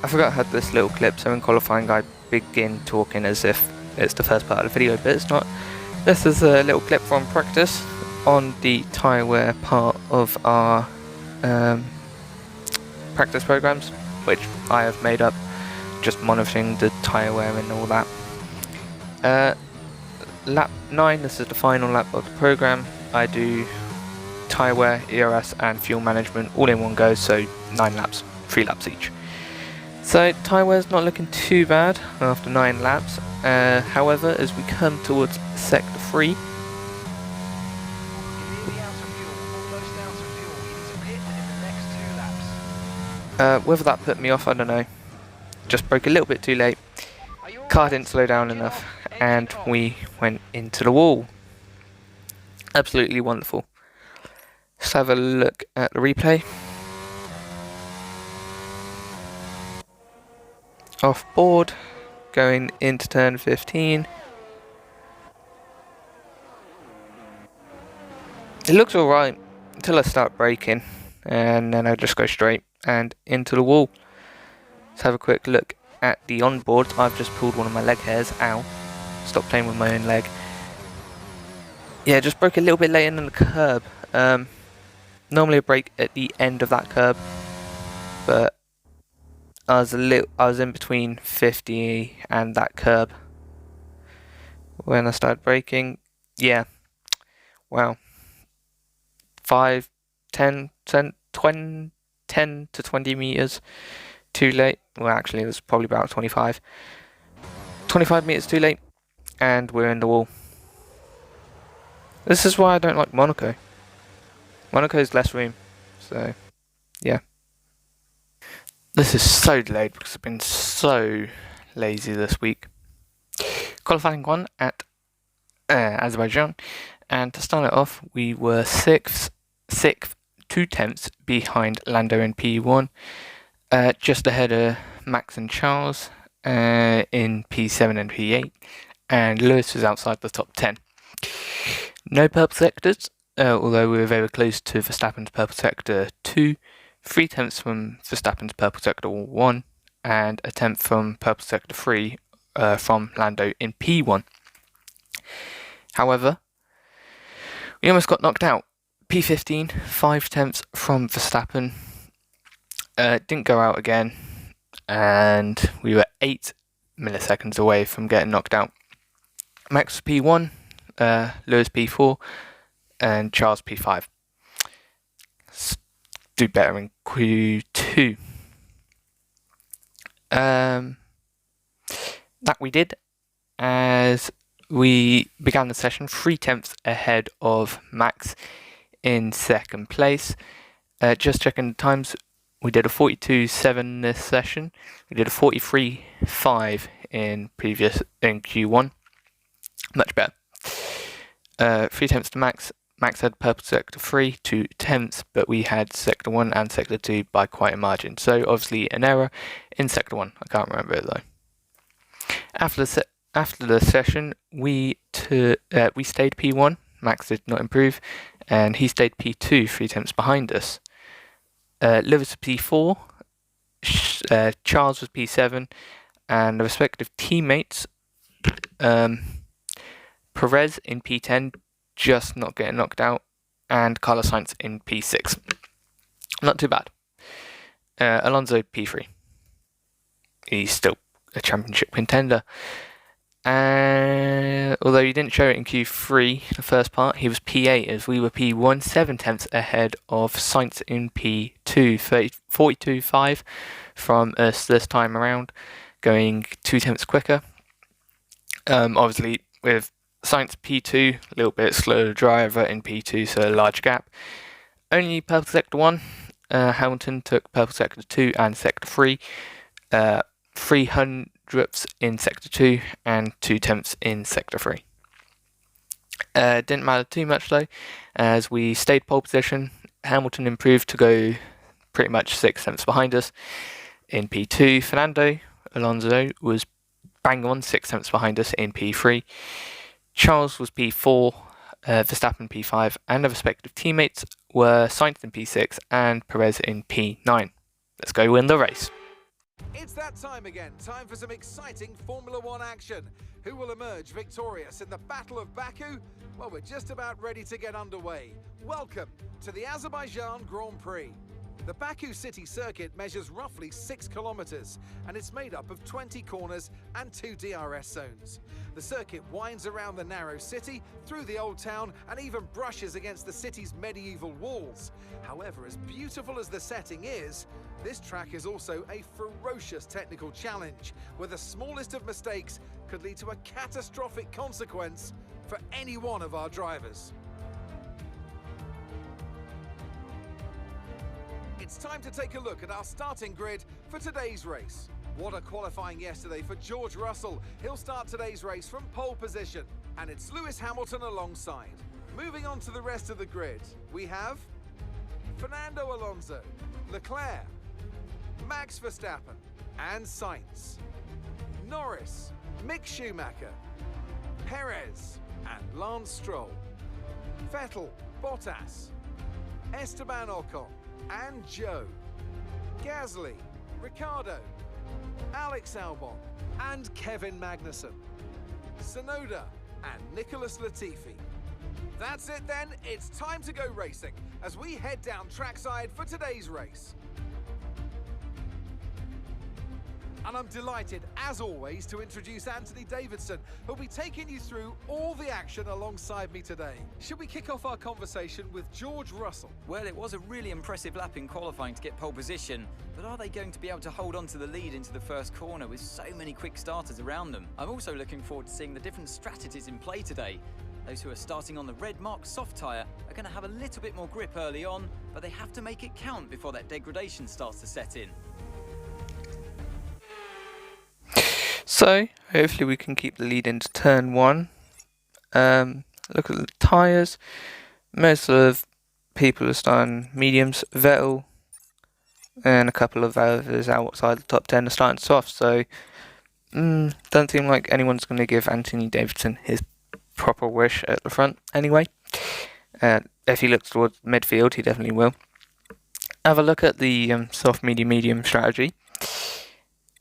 I forgot I had this little clip, so in qualifying I begin talking as if it's the first part of the video, but it's not. This is a little clip from practice on the tyre wear part of our practice programs, which I have made up, just monitoring the tyre wear and all that. Lap 9, this is the final lap of the program. I do tyre wear, ERS and fuel management all in one go, so 9 laps, 3 laps each. So tyre wear's not looking too bad after 9 laps. However, as we come towards sector 3, whether that put me off, I don't know. Just broke a little bit too late. Car didn't slow down enough, and we went into the wall. Absolutely wonderful. Let's have a look at the replay. Off board, going into turn 15. It looks alright until I start braking, and then I just go straight and into the wall. Let's have a quick look at the onboard. I've just pulled one of my leg hairs. Ow. Stop playing with my own leg. Yeah, just broke a little bit later than the curb. Normally I brake at the end of that curb, but I was in between 50 and that curb when I started braking. Yeah. Wow. 10 to 20 meters too late. Well, actually, it was probably about 25 meters too late, and we're in the wall. This is why I don't like Monaco. Monaco's less room, so yeah. This is so delayed because I've been so lazy this week. Qualifying 1 at Azerbaijan, and to start it off, we were sixth, 2/10 behind Lando in P1, just ahead of Max and Charles in P7 and P8, and Lewis was outside the top 10. No purple sectors, although we were very close to Verstappen's purple sector 2, 3/10 from Verstappen's purple sector 1, and a 10th from purple sector 3 from Lando in P1. However, we almost got knocked out. P15, 5/10 from Verstappen, didn't go out again, and we were 8 milliseconds away from getting knocked out. Max P1, Lewis P4, and Charles P5. Let's do better in Q2. That we did, as we began the session 3/10 ahead of Max in second place. Just checking the times, we did a 42.7 this session. We did a 43.5 in Q1. Much better. 3/10 to Max. Max had purple sector 3, 2/10, but we had sector 1 and sector 2 by quite a margin. So obviously an error in sector 1. I can't remember it though. After the session, we stayed P1. Max did not improve, and he stayed P2, 3/10 behind us. Lewis was P4, Charles was P7, and the respective teammates, Perez in P10, just not getting knocked out, and Carlos Sainz in P6. Not too bad. Alonso P3. He's still a championship contender. Although he didn't show it in Q3, the first part, he was P8 as we were P1, 7/10 ahead of Sainz in P2, 42.5 from us this time around, going 2/10 quicker. Obviously, with Sainz P2, a little bit slower driver in P2, so a large gap. Only purple sector 1, Hamilton took purple sector 2 and sector 3, 300ths in sector 2 and 2/10 in sector 3. Didn't matter too much though, as we stayed pole position. Hamilton improved to go pretty much 6/10 behind us in P2. Fernando Alonso was bang on 6/10 behind us in P3. Charles was P4, Verstappen P5, and the respective teammates were Sainz in P6 and Perez in P9. Let's go win the race. It's that time again. Time for some exciting Formula One action. Who will emerge victorious in the Battle of Baku? Well, we're just about ready to get underway. Welcome to the Azerbaijan Grand Prix. The Baku city circuit measures roughly 6 kilometers, and it's made up of 20 corners and 2 DRS zones. The circuit winds around the narrow city, through the old town, and even brushes against the city's medieval walls. However, as beautiful as the setting is, this track is also a ferocious technical challenge, where the smallest of mistakes could lead to a catastrophic consequence for any one of our drivers. It's time to take a look at our starting grid for today's race. What a qualifying yesterday for George Russell. He'll start today's race from pole position, and it's Lewis Hamilton alongside. Moving on to the rest of the grid, we have Fernando Alonso, Leclerc, Max Verstappen and Sainz, Norris, Mick Schumacher, Perez and Lance Stroll, Vettel, Bottas, Esteban Ocon and Joe, Gasly, Ricciardo, Alex Albon and Kevin Magnussen, Tsunoda and Nicholas Latifi. That's it then, it's time to go racing as we head down trackside for today's race. And I'm delighted, as always, to introduce Anthony Davidson, who'll be taking you through all the action alongside me today. Should we kick off our conversation with George Russell? Well, it was a really impressive lap in qualifying to get pole position, but are they going to be able to hold on to the lead into the first corner with so many quick starters around them? I'm also looking forward to seeing the different strategies in play today. Those who are starting on the red mark soft tyre are going to have a little bit more grip early on, but they have to make it count before that degradation starts to set in. So, hopefully we can keep the lead into turn 1. Look at the tyres. Most of people are starting mediums. Vettel and a couple of others outside the top 10 are starting soft. So, don't seem like anyone's going to give Anthony Davidson his proper wish at the front anyway. If he looks towards midfield, he definitely will. Have a look at the soft medium strategy.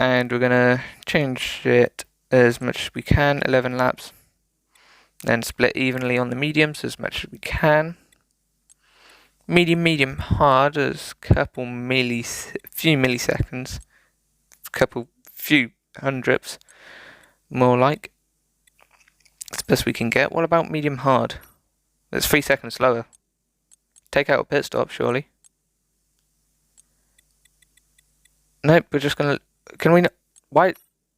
And we're going to change it as much as we can, 11 laps. Then split evenly on the mediums as much as we can. Medium, hard is a couple few milliseconds. Few hundredths, more like. That's the best we can get. What about medium hard? That's 3 seconds slower. Take out a pit stop, surely. Nope, we're just going to... Can we not? Why?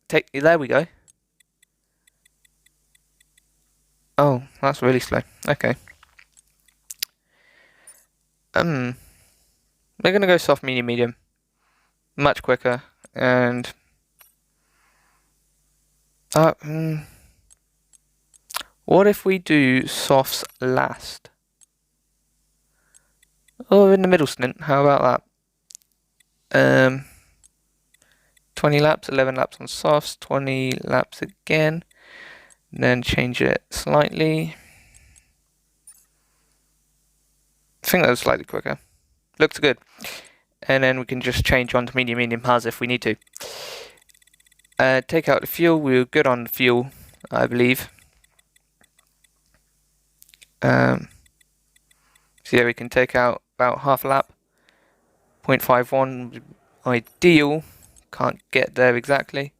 There we go. Oh, that's really slow. Okay. We're gonna go soft, medium. Much quicker. And what if we do softs last? Or in the middle stint? How about that? 20 laps, 11 laps on softs, 20 laps again, then change it slightly. I think that was slightly quicker. Looks good. And then we can just change on to medium hards if we need to. Take out the fuel. We were good on the fuel, I believe. So yeah, we can take out about half a lap. 0.51 ideal. Can't get there exactly.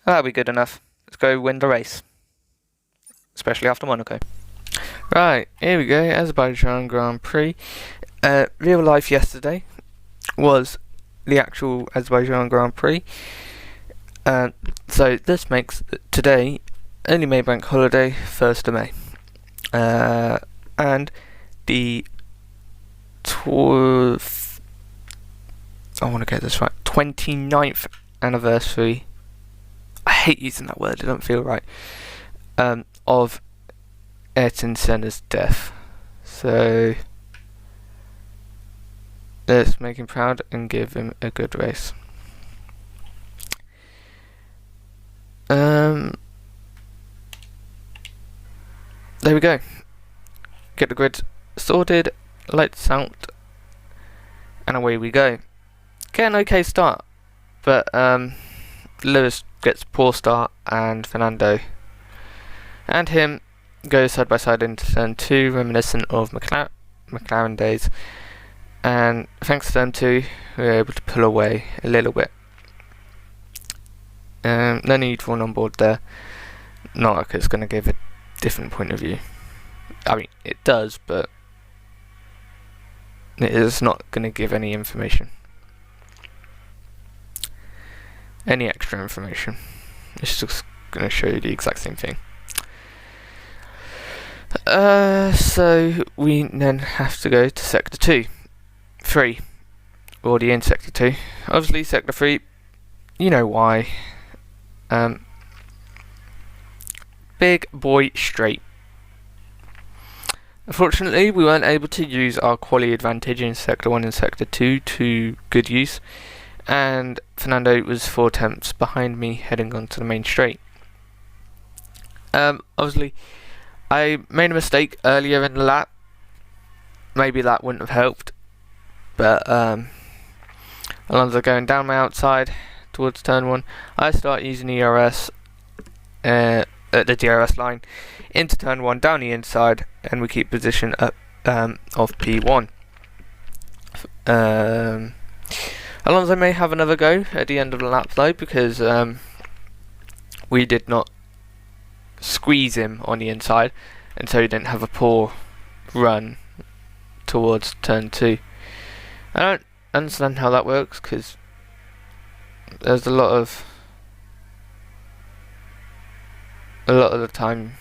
That'll be good enough. Let's go win the race. Especially after Monaco. Right, here we go. Azerbaijan Grand Prix. Real life yesterday was the actual Azerbaijan Grand Prix. So this makes today early May bank holiday, 1st of May. And the I want to get this right. 29th anniversary. I hate using that word. It doesn't feel right. Of Ayrton Senna's death. So let's make him proud and give him a good race. There we go. Get the grid sorted. Lights out. And away we go. Get an okay start. But Lewis gets a poor start, and Fernando and him go side by side into turn 2, reminiscent of McLaren days. And thanks to them two, we were able to pull away a little bit. No need for one on board there. Not like it's going to give a different point of view. I mean, it does, but it is not going to give any information. Any extra information. It's just going to show you the exact same thing. So we then have to go to Sector 3. We're already in Sector 2. Obviously, Sector 3, you know why. Big boy straight. Unfortunately, we weren't able to use our quality advantage in Sector 1 and Sector 2 to good use, and Fernando was 4 tenths behind me heading on to the main straight. Obviously, I made a mistake earlier in the lap. Maybe that wouldn't have helped, but Alonso going down my outside towards turn 1, I start using ERS at the DRS line into turn 1 down the inside, and we keep position up of P1. Alonso may have another go at the end of the lap though, because we did not squeeze him on the inside, and so he didn't have a poor run towards turn 2. I don't understand how that works, because there's a lot of the time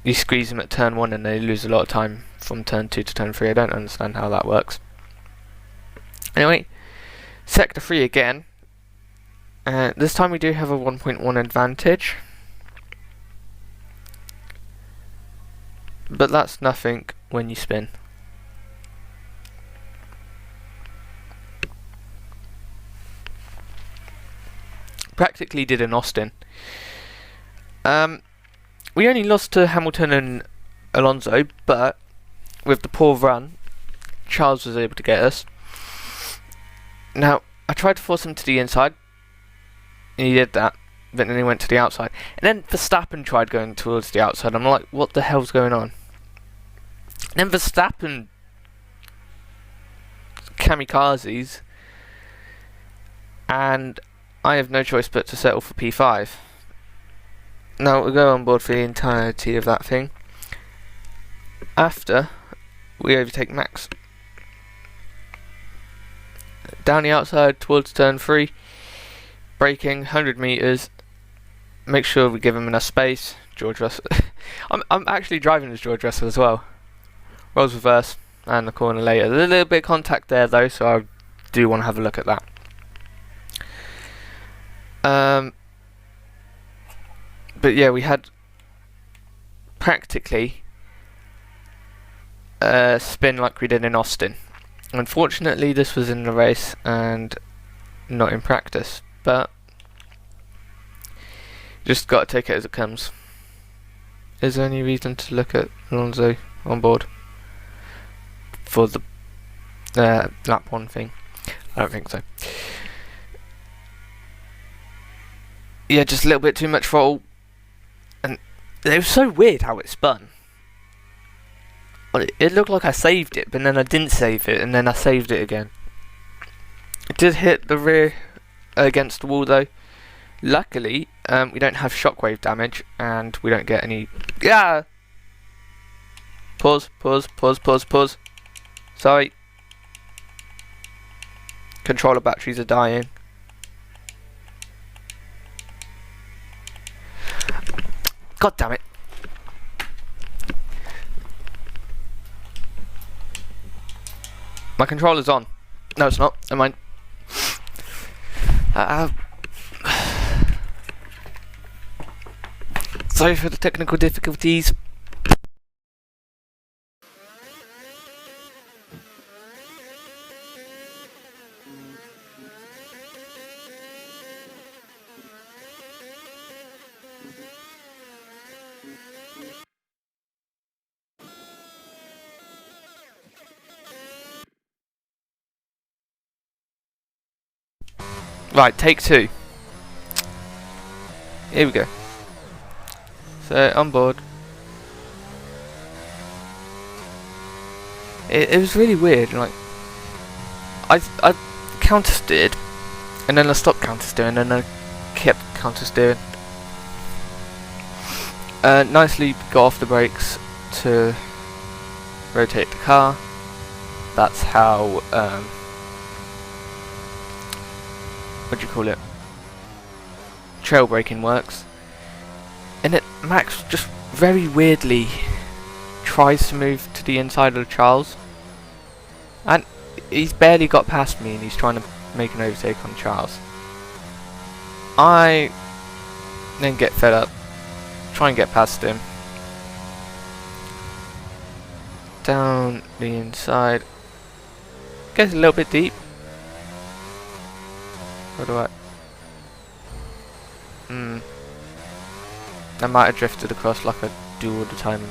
you squeeze them at turn 1 and they lose a lot of time from turn 2 to turn 3. I don't understand how that works. Anyway, Sector 3 again. This time we do have a 1.1 advantage, but that's nothing when you spin. Practically did in Austin. We only lost to Hamilton and Alonso, but with the poor run, Charles was able to get us. Now, I tried to force him to the inside, and he did that, but then he went to the outside. And then Verstappen tried going towards the outside. I'm like, what the hell's going on? And then Verstappen kamikazes, and I have no choice but to settle for P5. Now we'll go on board for the entirety of that thing. After we overtake Max. Down the outside towards turn 3. Braking 100 meters. Make sure we give him enough space. George Russell. I'm actually driving as George Russell as well. Rolls reverse and the corner later. There's a little bit of contact there though, so I do want to have a look at that. But yeah, we had practically a spin like we did in Austin. Unfortunately, this was in the race and not in practice, but just got to take it as it comes. Is there any reason to look at Alonso on board for the lap 1 thing? I don't think so. Yeah, just a little bit too much throttle. And it was so weird how it spun. It looked like I saved it, but then I didn't save it, and then I saved it again. It did hit the rear against the wall though. Luckily, we don't have shockwave damage, and we don't get any... Yeah! Pause. Sorry. Controller batteries are dying. God damn it. My controller's on. No, it's not. Never mind. Sorry for the technical difficulties. Right, take 2. Here we go. So, on board. It was really weird, like, I counter-steered, and then I stopped counter-steering, and then I kept counter-steering. Nicely got off the brakes to rotate the car. That's how, what do you call it? Trail braking works. And Max just very weirdly tries to move to the inside of Charles, and he's barely got past me, and he's trying to make an overtake on Charles. I then get fed up, try and get past him down the inside. Gets a little bit deep. What do I? I might have drifted across like I do all the time,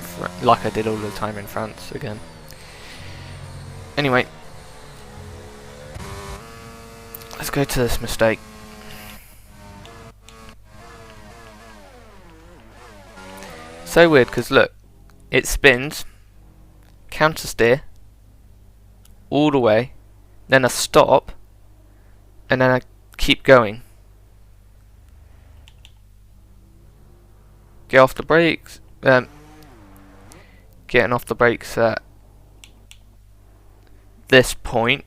like I did all the time in France again. Anyway, let's go to this mistake. So weird, because look, it spins, counter steer, all the way, then I stop, and then I keep going. Get off the brakes. Getting off the brakes at this point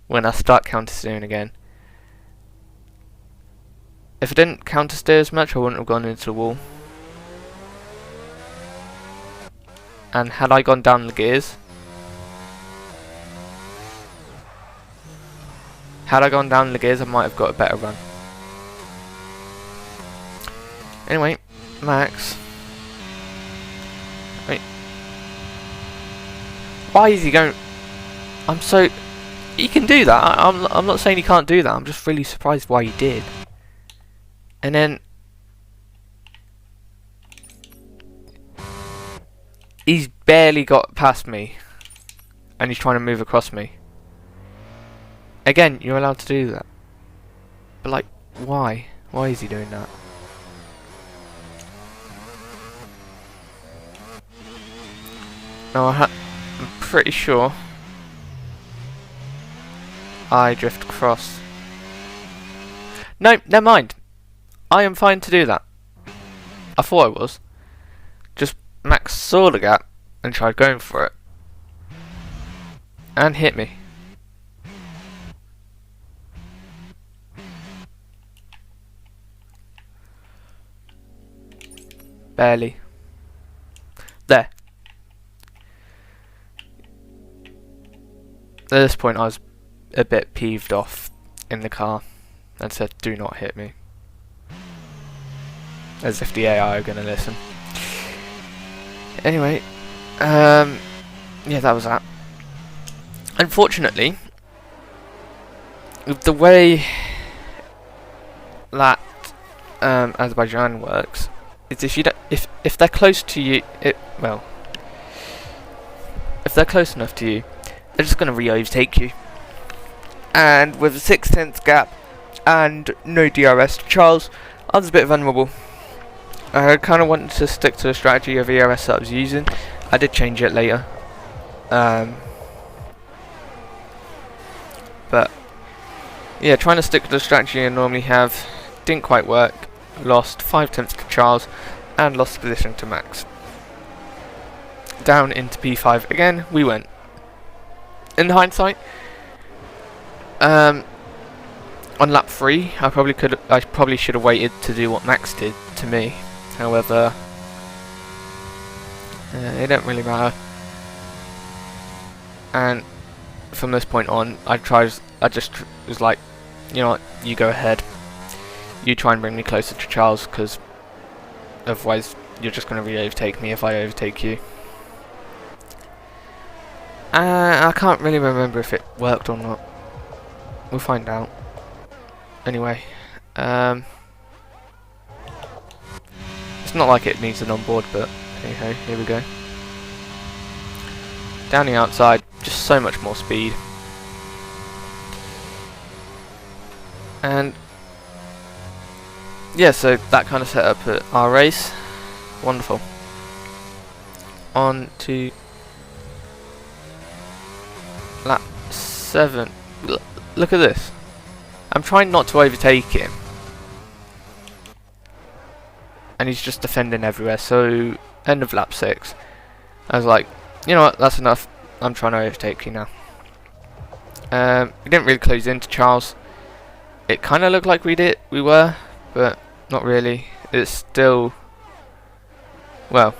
when I start counter steering again. If I didn't counter steer as much, I wouldn't have gone into the wall. And had I gone down the gears, I might have got a better run. Anyway, Max. Wait. Why is he going? He can do that. I'm not saying he can't do that. I'm just really surprised why he did. And then he's barely got past me, and he's trying to move across me. Again, you're allowed to do that, but like, why? Why is he doing that? No, I'm pretty sure I drift across. No, never mind. I am fine to do that. I thought I was. Just Max saw the gap and tried going for it. And hit me. Barely. There. At this point I was a bit peeved off in the car and said, "Do not hit me." As if the AI are going to listen. Anyway, yeah, that was that. Unfortunately, the way that Azerbaijan works is if they're close to you, if they're close enough to you, they're just going to re-overtake you. And with a 6/10 gap and no DRS to Charles, I was a bit vulnerable. I kind of wanted to stick to the strategy of ERS that I was using. I did change it later. But yeah, trying to stick to the strategy I normally have didn't quite work. Lost 5/10 to Charles and lost position to Max. Down into P5 again we went. In hindsight, on lap 3, I probably should have waited to do what Max did to me. However, it don't really matter. And from this point on, I just was like, you know what, you go ahead. You try and bring me closer to Charles, because otherwise you're just going to re-overtake me if I overtake you. I can't really remember if it worked or not. We'll find out. Anyway, it's not like it needs an onboard, but hey ho, here we go. Down the outside, just so much more speed. And yeah, so that kind of set up our race. Wonderful. On to lap 7. Look at this. I'm trying not to overtake him, and he's just defending everywhere. So end of lap 6, I was like, you know what, that's enough. I'm trying to overtake you now. We didn't really close into Charles. It kind of looked like we were, but not really. It's still, well,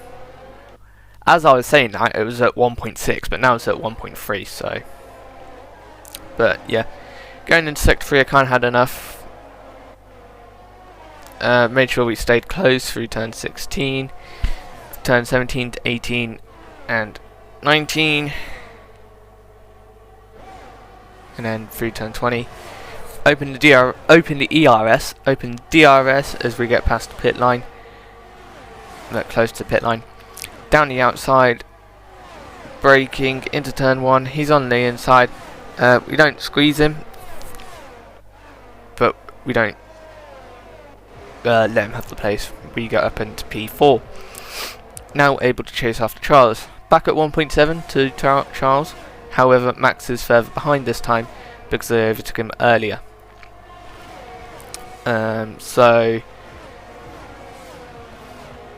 as I was saying that, it was at 1.6, but now it's at 1.3, so. But yeah, going into sector 3, I kind of had enough. Made sure we stayed close through turn 16, turn 17 to 18, and 19, and then through turn 20. Open the ERS, open DRS as we get past the pit line. Look, close to the pit line. Down the outside, braking into turn 1. He's on the inside. We don't squeeze him, but we don't let him have the place. We get up into P4. Now able to chase after Charles. Back at 1.7 to Charles. However, Max is further behind this time because they overtook him earlier. So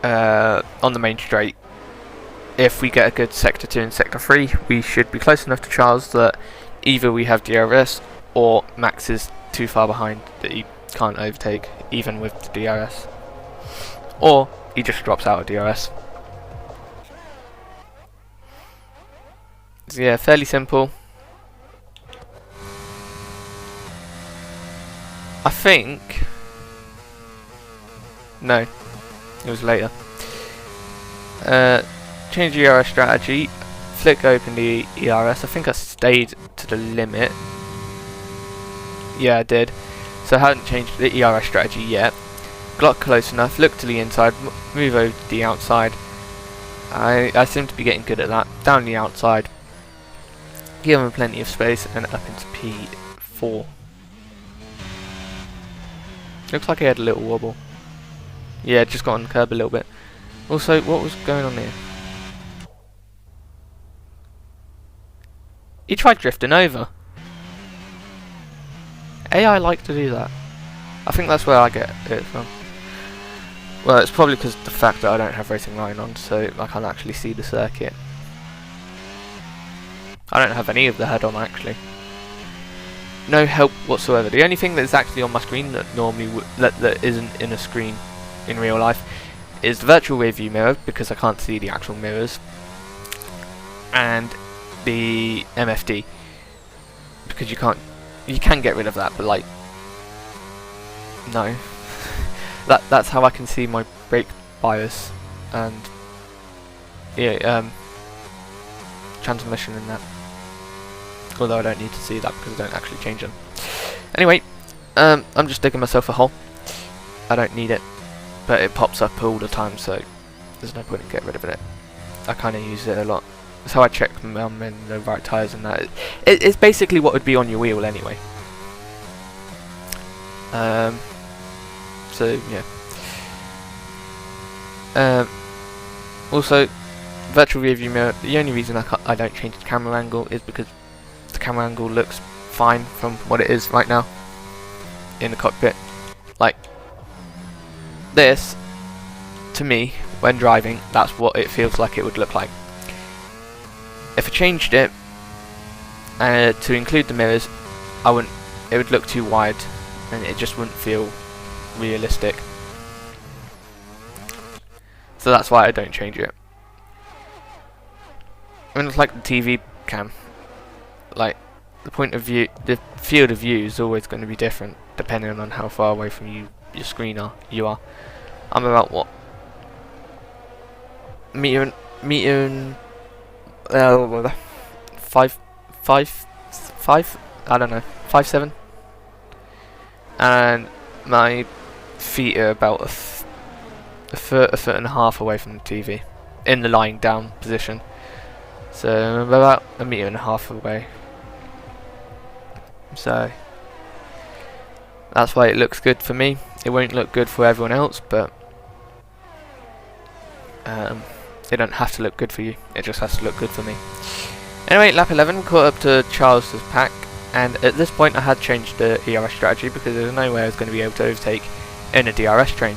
on the main straight, if we get a good sector 2 and sector 3, we should be close enough to Charles that either we have DRS or Max is too far behind that he can't overtake even with the DRS, or he just drops out of DRS. So yeah, fairly simple. I think, no, it was later. Change the ERS strategy, flick open the ERS. I think I stayed to the limit. Yeah, I did. So I hadn't changed the ERS strategy yet. Got close enough, look to the inside, move over to the outside. I seem to be getting good at that. Down the outside, give him plenty of space, and up into P4. Looks like he had a little wobble. Yeah, just got on the curb a little bit. Also, what was going on here? He tried drifting over. AI like to do that. I think that's where I get it from. Well, it's probably because of the fact that I don't have Racing Line on, so I can't actually see the circuit. I don't have any of the HUD on, actually. No help whatsoever. The only thing that's actually on my screen that normally that isn't in a screen in real life is the virtual rear view mirror, because I can't see the actual mirrors, and the MFD, because you can get rid of that, but like, no. that's how I can see my brake bias and yeah, transmission and that. Although I don't need to see that because I don't actually change them. Anyway, I'm just digging myself a hole. I don't need it, but it pops up all the time, so there's no point in getting rid of it. I kind of use it a lot. That's how I check I'm in the right tyres and that. It's basically what would be on your wheel anyway. So yeah. Also, virtual rear view mirror. The only reason I don't change the camera angle is because the camera angle looks fine from what it is right now in the cockpit. Like this, to me, when driving, that's what it feels like it would look like. If I changed it to include the mirrors, I wouldn't. It would look too wide, and it just wouldn't feel realistic. So that's why I don't change it. I mean, it's like the TV cam. Like, the point of view, the field of view is always going to be different depending on how far away from your screen you are. I'm about what? Meter and five. I don't know, 5'7", and my feet are about a foot and a half away from the TV in the lying down position. So I'm about a meter and a half away. So That's why it looks good for me. It won't look good for everyone else, but it don't have to look good for you. It just has to look good for me. Anyway, lap 11, caught up to Charles's pack, and at this point I had changed the ERS strategy because there was no way I was going to be able to overtake in a DRS train.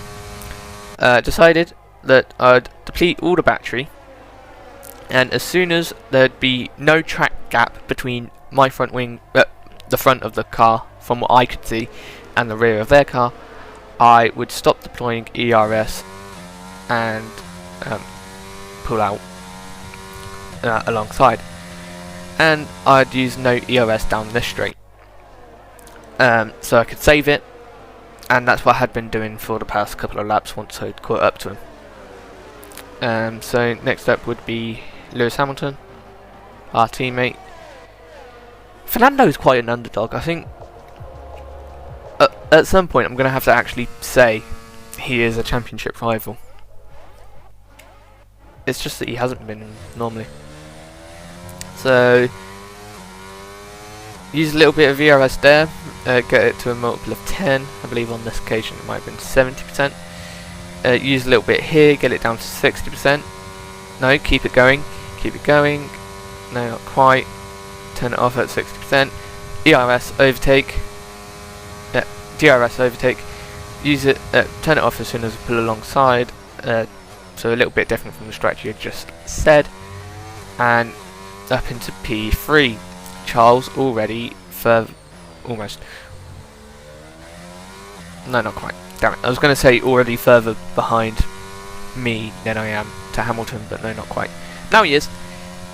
Decided that I'd deplete all the battery, and as soon as there'd be no track gap between my front wing, the front of the car from what I could see, and the rear of their car, I would stop deploying ERS and pull out alongside, and I'd use no ERS down this straight, so I could save it, and that's what I had been doing for the past couple of laps once I'd caught up to him. So next up would be Lewis Hamilton, our teammate. Fernando is quite an underdog. I think at some point I'm going to have to actually say he is a championship rival. It's just that he hasn't been normally. So use a little bit of ERS there, get it to a multiple of 10. I believe on this occasion it might have been 70%. Use a little bit here, get it down to 60%. No, keep it going, keep it going. No, not quite. Turn it off at 60%. ERS overtake. Yeah, DRS overtake. Use it. Turn it off as soon as I pull alongside. So a little bit different from the strategy I just said. And up into P3. Charles already further, almost. No, not quite. Damn it! I was going to say already further behind me than I am to Hamilton, but no, not quite. Now he is.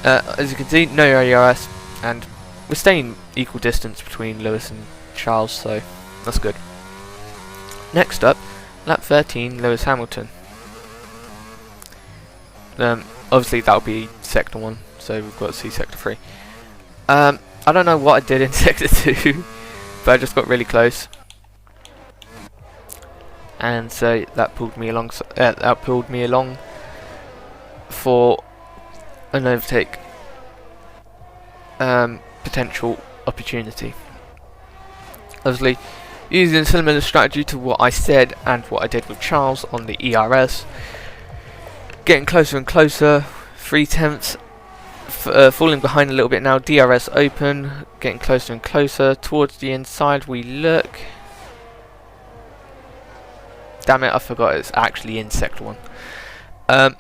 As you can see, no ERS, and we're staying equal distance between Lewis and Charles, so that's good. Next up, lap 13, Lewis Hamilton. Obviously that'll be sector 1, so we've got to see sector 3. I don't know what I did in sector 2, but I just got really close, and so that pulled me along. That pulled me along for an overtake potential opportunity. Obviously, using a similar strategy to what I said and what I did with Charles on the ERS, getting closer and closer. 3/10, falling behind a little bit now. DRS open, getting closer and closer towards the inside. We look. Damn it! I forgot it's actually in sector 1.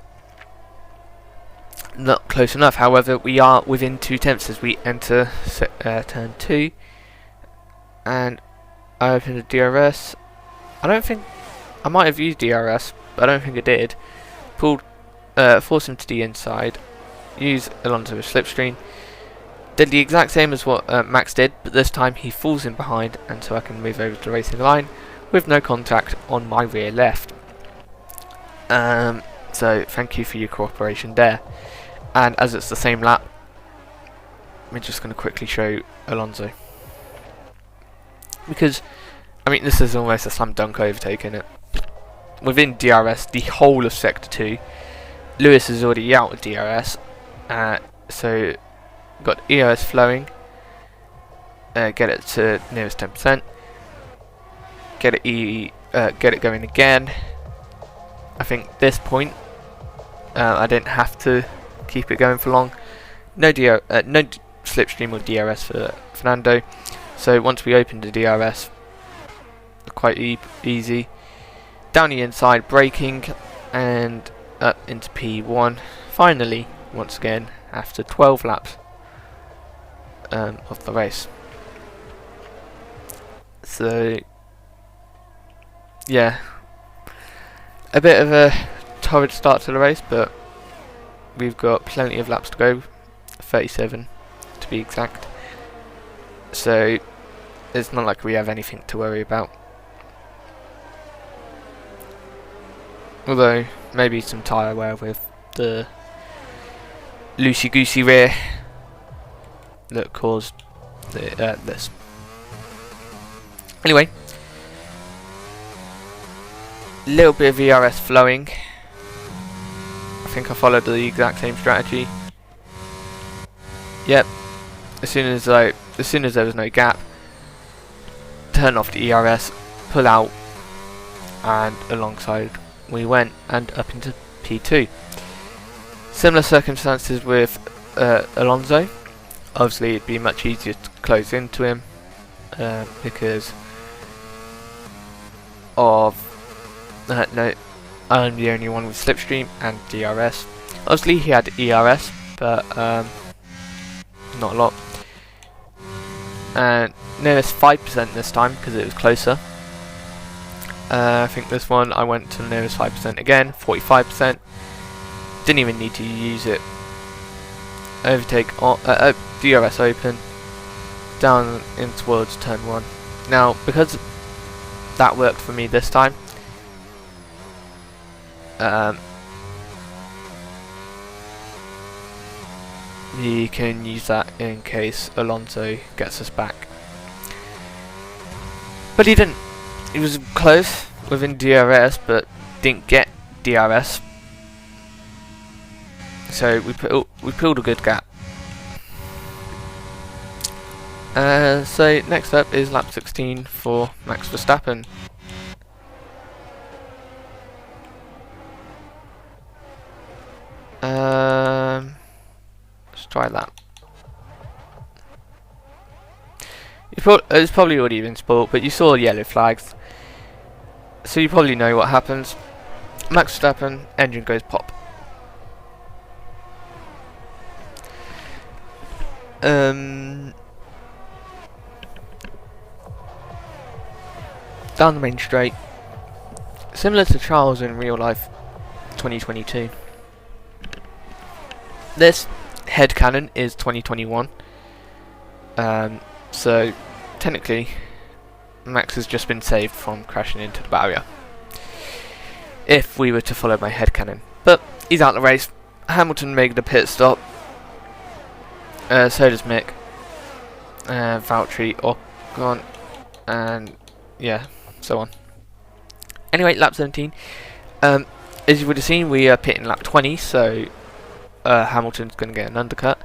Not close enough. However, we are within 2/10 as we enter turn 2, and I opened the DRS. I don't think I might have used DRS, but I don't think I did. Pulled, forced him to the inside. Use Alonso's slipstream. Did the exact same as what Max did, but this time he falls in behind, and so I can move over to the racing line with no contact on my rear left. So thank you for your cooperation there. And as it's the same lap, we're just going to quickly show Alonso, because I mean this is almost a slam dunk overtake, isn't it? Within DRS, the whole of sector 2, Lewis is already out of DRS, so got ERS flowing. Get it to nearest 10%. Get it going again. I think this point I didn't have to keep it going for long. No slipstream or DRS for Fernando. So once we opened the DRS, quite easy. Down the inside, braking, and up into P1. Finally, once again, after 12 laps of the race. So yeah, a bit of a torrid start to the race, but we've got plenty of laps to go, 37 to be exact, so it's not like we have anything to worry about, although maybe some tyre wear with the loosey goosey rear that caused this. Anyway, little bit of ERS flowing. I think I followed the exact same strategy. Yep. As soon as there was no gap, turn off the ERS, pull out, and alongside we went, and up into P2. Similar circumstances with Alonso. Obviously it'd be much easier to close into him because of no, I'm the only one with slipstream and DRS. Obviously he had ERS, but not a lot. And nearest 5% this time because it was closer. I think this one I went to nearest 5% again, 45%. Didn't even need to use it. Overtake on DRS open, down in towards turn 1. Now because that worked for me this time, we can use that in case Alonso gets us back. But he didn't. He was close within DRS, but didn't get DRS. So we pulled a good gap. So next up is lap 16 for Max Verstappen. Let's try that. It's probably already been spoiled, but you saw yellow flags, so you probably know what happens. Max Verstappen, engine goes pop. Down the main straight, similar to Charles in real life 2022. This head cannon is 2021, so technically Max has just been saved from crashing into the barrier if we were to follow my head cannon, but he's out of the race. Hamilton made the pit stop, so does Mick, Valtteri, Ocon, and yeah, so on. Anyway, lap 17. As you would have seen, we are pitting lap 20, so Hamilton's going to get an undercut.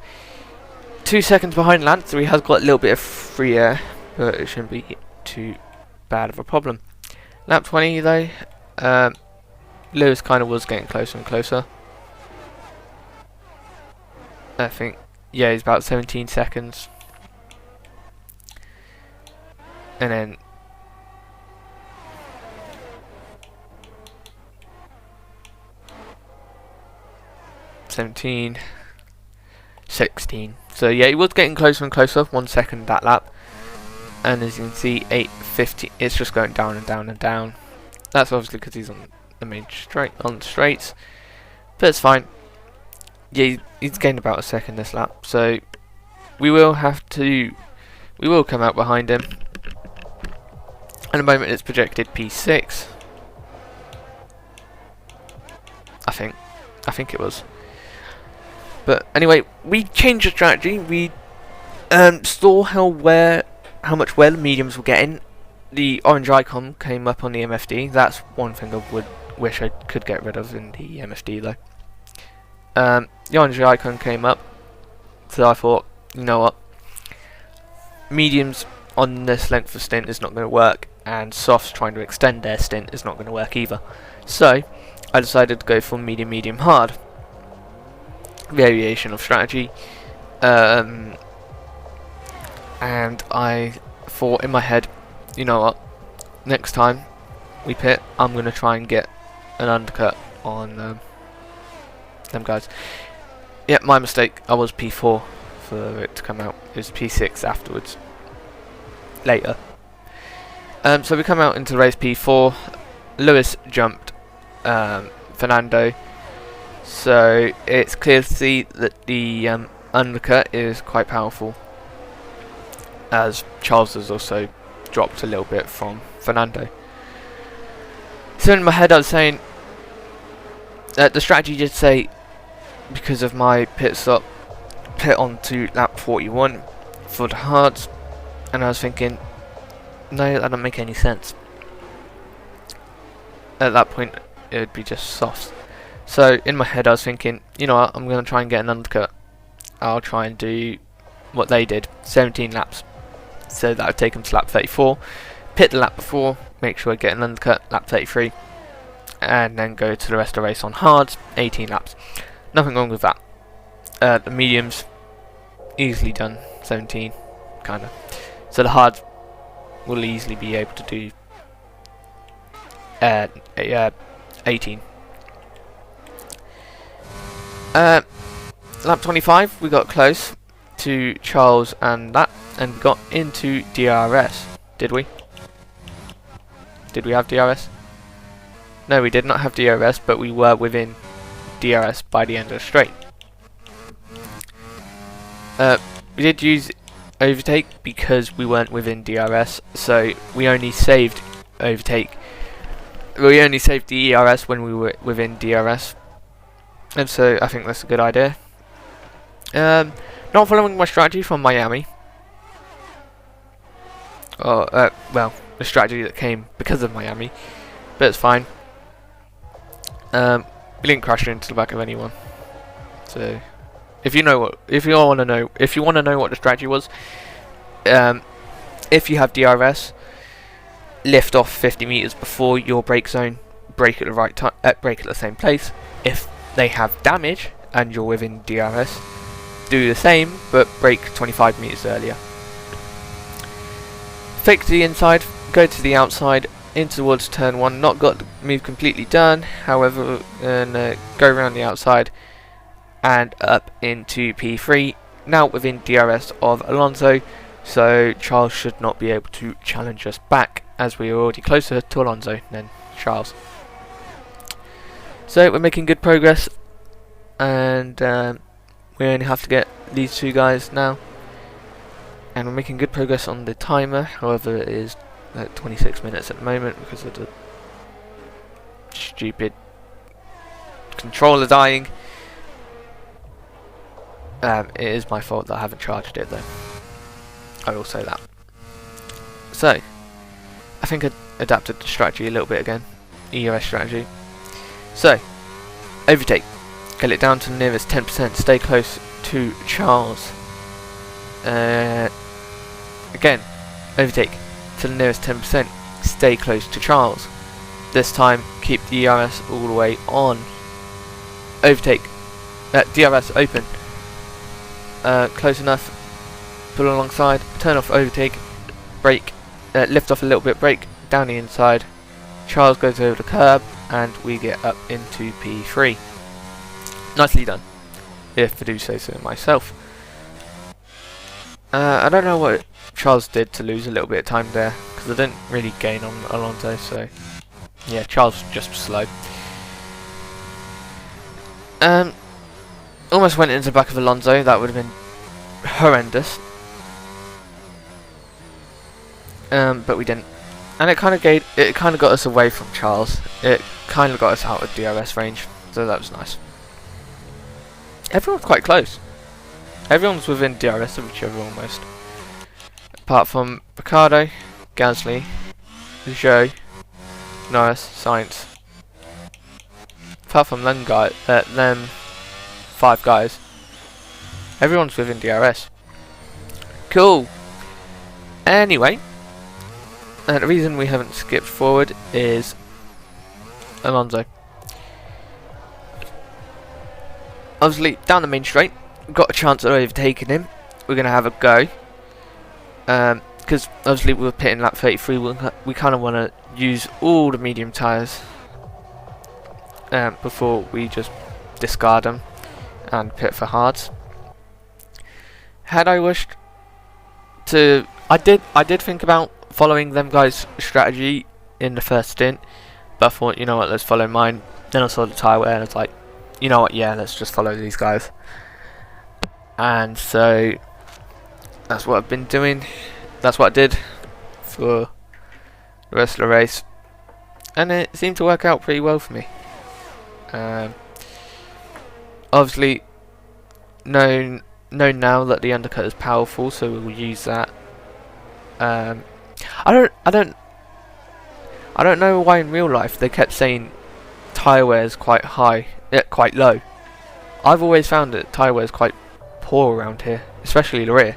2 seconds behind Lance, so he has got a little bit of free air, but it shouldn't be too bad of a problem. Lap 20 though, Lewis kind of was getting closer and closer. I think, yeah, he's about 17 seconds. And then 17, 16. So yeah, he was getting closer and closer, 1 second that lap. And as you can see, 8:50, it's just going down and down and down. That's obviously because he's on the main straight, on the straights. But it's fine. Yeah, he's gained about a second this lap. So we will come out behind him. At the moment it's projected P6. I think it was. But anyway, we changed the strategy. We saw how much wear the mediums were getting. The orange icon came up on the MFD. That's one thing I would wish I could get rid of in the MFD though. The orange icon came up, so I thought, you know what, mediums on this length of stint is not going to work, and softs trying to extend their stint is not going to work either. So I decided to go for medium hard variation of strategy, and I thought in my head, you know what, next time we pit, I'm going to try and get an undercut on them guys. Yeah, my mistake, I was P4 for it to come out. It was P6 afterwards, later. So we come out into race P4. Lewis jumped Fernando, so it's clear to see that the undercut is quite powerful, as Charles has also dropped a little bit from Fernando. So in my head I was saying the strategy did say, because of my pit stop, pit on to lap 41 for the hards, and I was thinking, no, that doesn't make any sense. At that point it would be just softs. So in my head I was thinking, you know what, I'm going to try and get an undercut. I'll try and do what they did, 17 laps. So that would take them to lap 34. pit the lap before, make sure I get an undercut, lap 33, and then go to the rest of the race on hards, 18 laps. Nothing wrong with that. The mediums, easily done, 17, kinda. So the hards will easily be able to do 18. Lap 25, we got close to Charles and got into DRS. Did we? Did we have DRS? No, we did not have DRS, but we were within DRS by the end of the straight. We did use overtake because we weren't within DRS, so we only saved overtake. We only saved the ERS when we were within DRS, and so I think that's a good idea. Not following my strategy from Miami. Well, the strategy that came because of Miami, but it's fine. We didn't crash into the back of anyone. So, if you want to know what the strategy was, if you have DRS, lift off 50 meters before your brake zone, brake at the right time, brake at the same place. If they have damage and you're within DRS, do the same, but brake 25 meters earlier. Fake to the inside, go to the outside, in towards turn 1, not got the move completely done, however, and go around the outside and up into P3, now within DRS of Alonso, so Charles should not be able to challenge us back, as we are already closer to Alonso than Charles. So we're making good progress, and we only have to get these two guys now, and we're making good progress on the timer. However, it is at 26 minutes at the moment because of the stupid controller dying. It is my fault that I haven't charged it though, I will say that. So I think I adapted the strategy a little bit again, EOS strategy. So overtake, get it down to the nearest 10%, stay close to Charles. Again, overtake to the nearest 10%, stay close to Charles. This time, keep the ERS all the way on. Overtake, DRS open, close enough, pull alongside, turn off overtake, brake, lift off a little bit, brake, down the inside. Charles goes over the curb, and we get up into P3. Nicely done, if I do say so myself. I don't know what Charles did to lose a little bit of time there, because I didn't really gain on Alonso, so yeah, Charles was just slow. Almost went into the back of Alonso, that would have been horrendous. But we didn't. And it kind of got us away from Charles. It kind of got us out of DRS range, so that was nice. Everyone's quite close. Everyone's within DRS of each other almost. Apart from Ricardo, Gasly, Zhou, Norris, Sainz. Apart from them five guys, everyone's within DRS. Cool. Anyway, the reason we haven't skipped forward is Alonso. Obviously, down the main straight, we've got a chance at overtaking him. We're going to have a go. Because obviously we're pitting lap 33, we kind of want to use all the medium tyres before we just discard them and pit for hards. Had I wished to, I did think about following them guys' strategy in the first stint, but I thought, you know what, let's follow mine. Then I saw the tyre wear and I was like, you know what, yeah, let's just follow these guys. And so that's what I've been doing. That's what I did for the rest of the race, and it seemed to work out pretty well for me. Obviously, know now that the undercut is powerful, so we will use that. I don't know why in real life they kept saying tyre wear is quite high, quite low. I've always found that tyre wear is quite poor around here, especially the rear.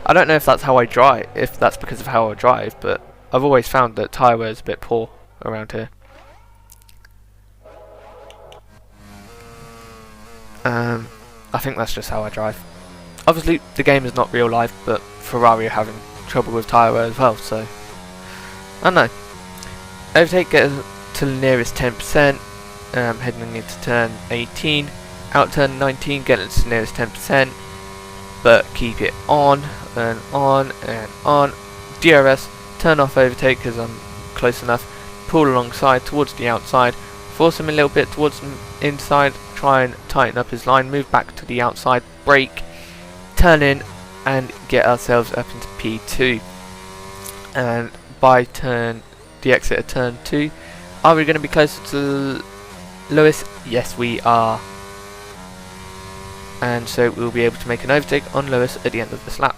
I don't know if that's how I drive, if that's because of how I drive, but I've always found that tyre wear is a bit poor around here. I think that's just how I drive. Obviously, the game is not real life, but Ferrari are having trouble with tyre wear as well, so I don't know. Overtake, get to the nearest 10%, heading into turn 18. Out turn 19, get it to the nearest 10%, but keep it on and on and on. DRS, turn off overtake because I'm close enough. Pull alongside towards the outside, force him a little bit towards the inside, try and tighten up his line, move back to the outside, brake, turn in, and get ourselves up into P2. And by the exit of turn 2, are we going to be closer to Lewis? Yes, we are. And so we'll be able to make an overtake on Lewis at the end of this lap.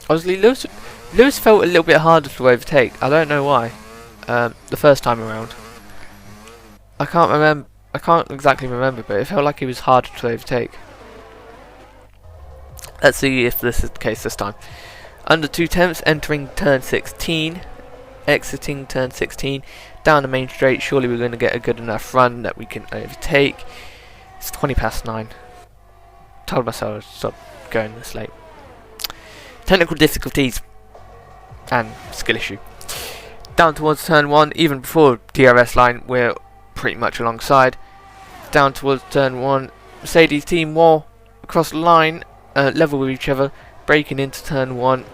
Obviously, Lewis felt a little bit harder to overtake. I don't know why. The first time around, I can't exactly remember, but it felt like he was harder to overtake. Let's see if this is the case this time. Under 2 tenths, entering turn 16, exiting turn 16, down the main straight. Surely we're going to get a good enough run that we can overtake. It's 20 past 9. Told myself to stop going this late. Technical difficulties and skill issue. Down towards turn 1, even before DRS line, we're pretty much alongside. Down towards turn 1, Mercedes team war across the line, level with each other, braking into turn 1,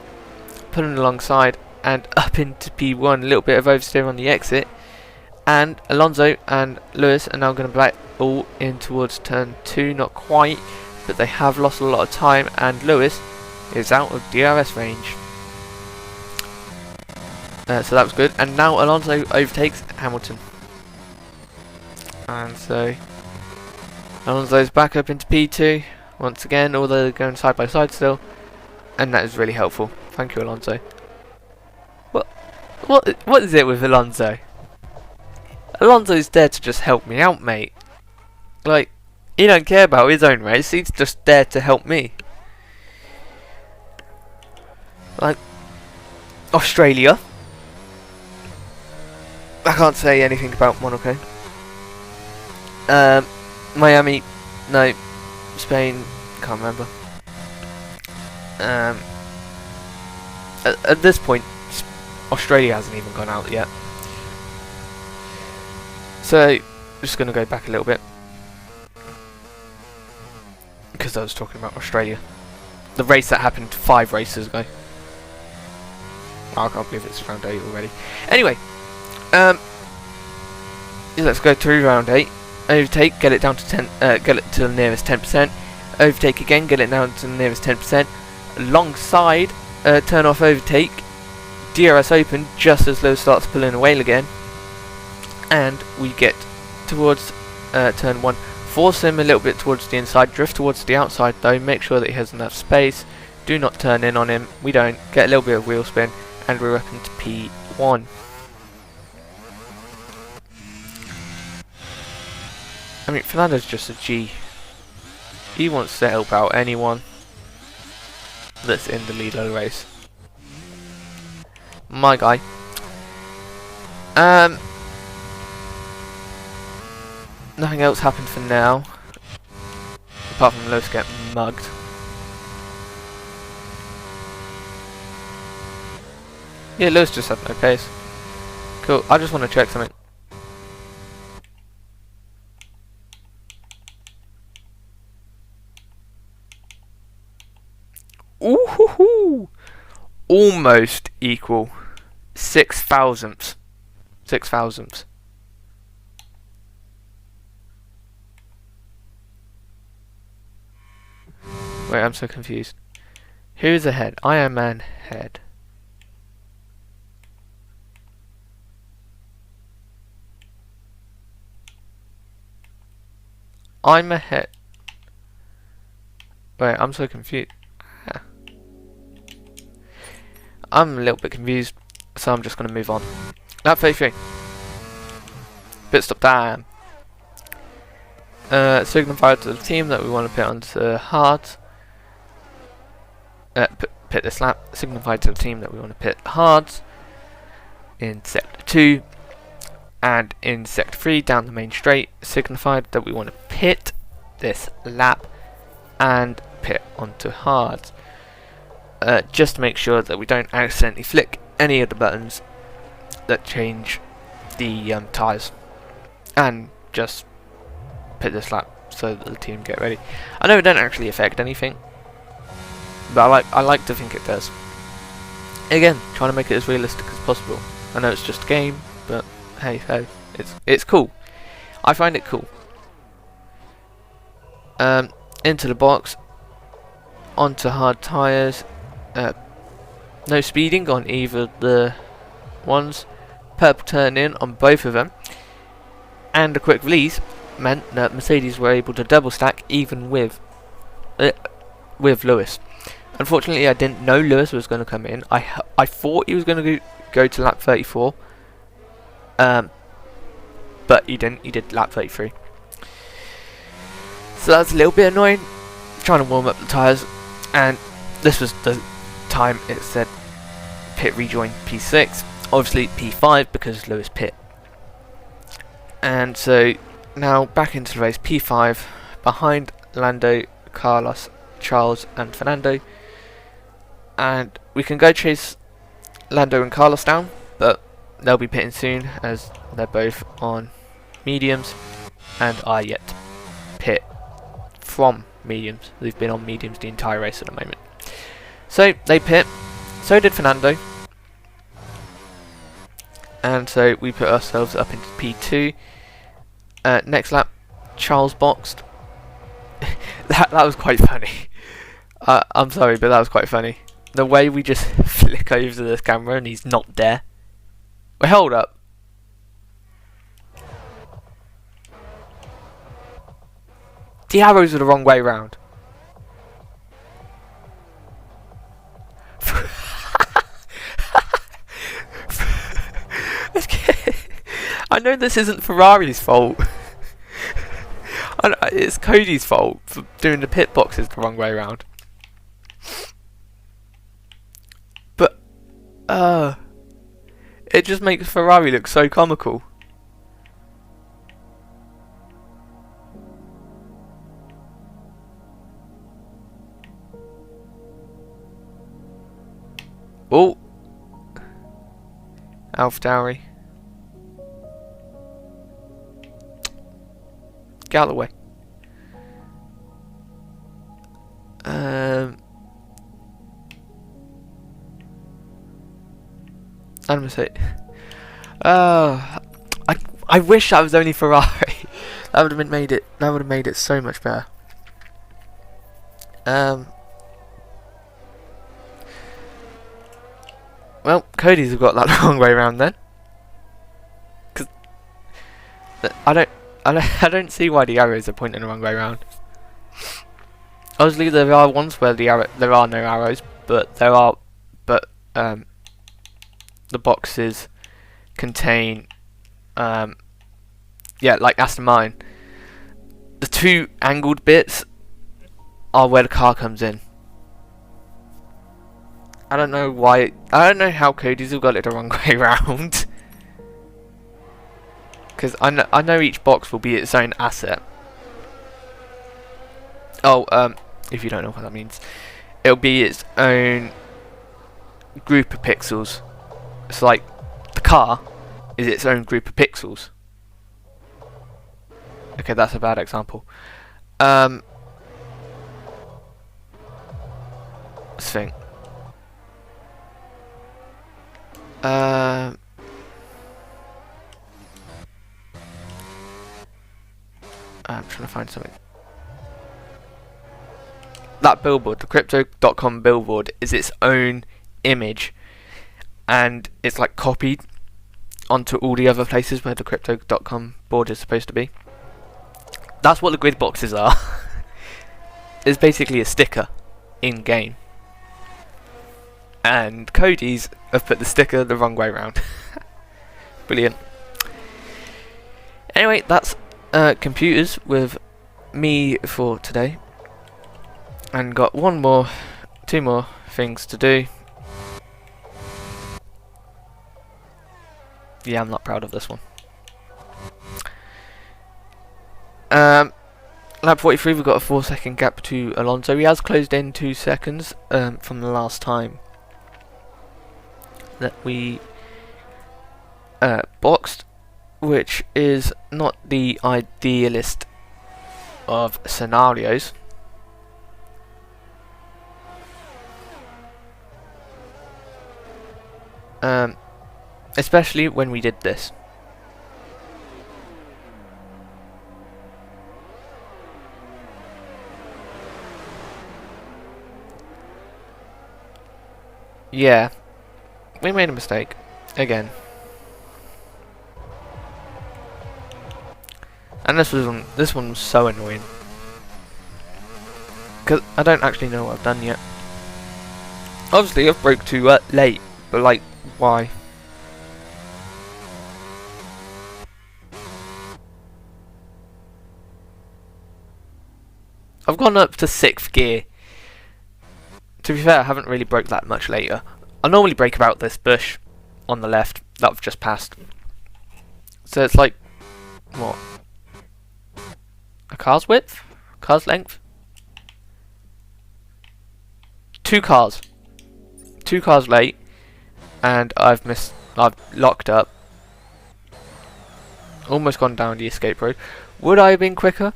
pulling alongside and up into P1. A little bit of oversteer on the exit, and Alonso and Lewis are now going to battle in towards turn 2. Not quite, but they have lost a lot of time, and Lewis is out of DRS range. So that was good, and now Alonso overtakes Hamilton, and so Alonso's back up into P2 once again, although they're going side by side still, and that is really helpful. Thank you, Alonso. What is it with Alonso? Alonso's there to just help me out, mate. Like, he don't care about his own race, he's just there to help me. Like, Australia. I can't say anything about Monaco. Miami, no. Spain, can't remember. At this point, Australia hasn't even gone out yet. So, just going to go back a little bit, because I was talking about Australia. The race that happened 5 races ago. I can't believe it's round 8 already. Anyway, let's go through round 8. Overtake, get it down to 10. Get it to the nearest 10%. Overtake again, get it down to the nearest 10%. Alongside, turn off overtake. DRS open just as Lewis starts pulling away again, and we get towards turn 1. Force him a little bit towards the inside. Drift towards the outside though. Make sure that he has enough space. Do not turn in on him. We don't. Get a little bit of wheel spin, and we're up into P1. I mean, Fernando's just a G. He wants to help out anyone that's in the lead of the race. My guy. Nothing else happened for now, apart from Lewis getting mugged. Yeah, Lewis just had no pace. Cool. I just want to check something. Ooh hoo hoo! Almost equal. 6 thousandths. 6 thousandths. Wait, I'm so confused. Who's ahead? Iron Man head. I'm ahead. Wait, I'm so confused. I'm a little bit confused, so I'm just going to move on. Lap 33. Pit stop time. Signify to the team that we want to pit onto hard. pit this lap, signify to the team that we want to pit hards in sector 2, and in sector 3 down the main straight, signified that we want to pit this lap and pit onto hards, just to make sure that we don't accidentally flick any of the buttons that change the tyres, and just pit this lap so that the team get ready. I know it don't actually affect anything, but I like to think it does. Again, trying to make it as realistic as possible. I know it's just a game, but hey ho, it's cool. I find it cool. Into the box, onto hard tyres. No speeding on either of the ones. Purple turn in on both of them, and a quick release meant that Mercedes were able to double stack even with Lewis. Unfortunately, I didn't know Lewis was going to come in. I thought he was going to go to lap 34, but he didn't. He did lap 33. So that's a little bit annoying. Trying to warm up the tyres, and this was the time it said pit rejoin P6. Obviously P5 because Lewis pit. And so now back into the race, P5 behind Lando, Carlos, Charles and Fernando. And we can go chase Lando and Carlos down, but they'll be pitting soon as they're both on mediums and are yet to pit from mediums. They've been on mediums the entire race at the moment. So they pit, so did Fernando. And so we put ourselves up into P2. Next lap, Charles boxed. that was quite funny. I'm sorry, but that was quite funny. The way we just flick over to this camera and he's not there. Wait, hold up. The arrows are the wrong way round. I know this isn't Ferrari's fault. It's Cody's fault for doing the pit boxes the wrong way around. But it just makes Ferrari look so comical. Oh, AlphaTauri. Get out of the way. I'm gonna say, I wish I was only Ferrari. That would have made it. That would have made it so much better. Well, Cody's have got that the wrong way around then. Cause I don't see why the arrows are pointing the wrong way around. Obviously, there are ones where there are no arrows, but the boxes contain, yeah, like Aston Martin. The two angled bits are where the car comes in. I don't know why. I don't know how Cody's have got it the wrong way around. Because I know each box will be its own asset. Oh, if you don't know what that means, it'll be its own group of pixels. It's like the car is its own group of pixels. Okay, that's a bad example. Let's think. I'm trying to find something. That billboard, the crypto.com billboard, is its own image, and it's like copied onto all the other places where the crypto.com board is supposed to be. That's what the grid boxes are. It's basically a sticker in game, and Cody's have put the sticker the wrong way around. Brilliant. Anyway, that's computers with me for today, and got one more 2 more things to do. Yeah, I'm not proud of this one. Lap 43, we've got a 4-second gap to Alonso. He has closed in 2 seconds from the last time that we boxed, which is not the idealist of scenarios. Especially when we did this. Yeah, we made a mistake again, and this one was so annoying because I don't actually know what I've done yet. Obviously, I've broke too late, but like, why? I've gone up to 6th gear. To be fair, I haven't really broke that much later. I normally break about this bush on the left that I've just passed. So it's like, what? A car's width? Car's length? 2 cars. 2 cars late, and I've locked up. Almost gone down the escape road. Would I have been quicker?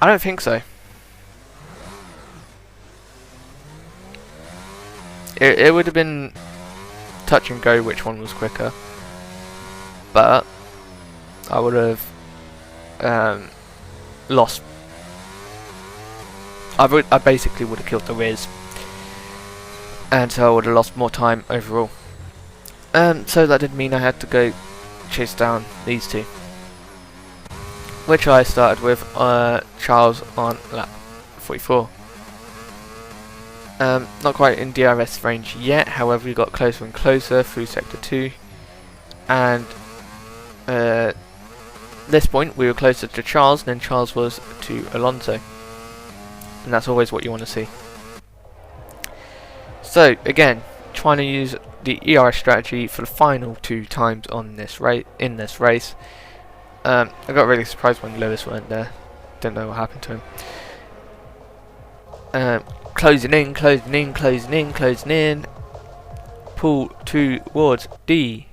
I don't think so. It would have been touch and go which one was quicker, but I would have lost. I basically would have killed the Riz, and so I would have lost more time overall. So that did mean I had to go chase down these 2. Which I started with Charles on lap 44. Not quite in DRS range yet, however we got closer and closer through sector 2, and this point we were closer to Charles than Charles was to Alonso, and that's always what you want to see. So again, trying to use the ERS strategy for the final 2 times on this in this race. I got really surprised when Lewis weren't there. Didn't know what happened to him. Closing in, closing in, closing in, closing in. Pull towards the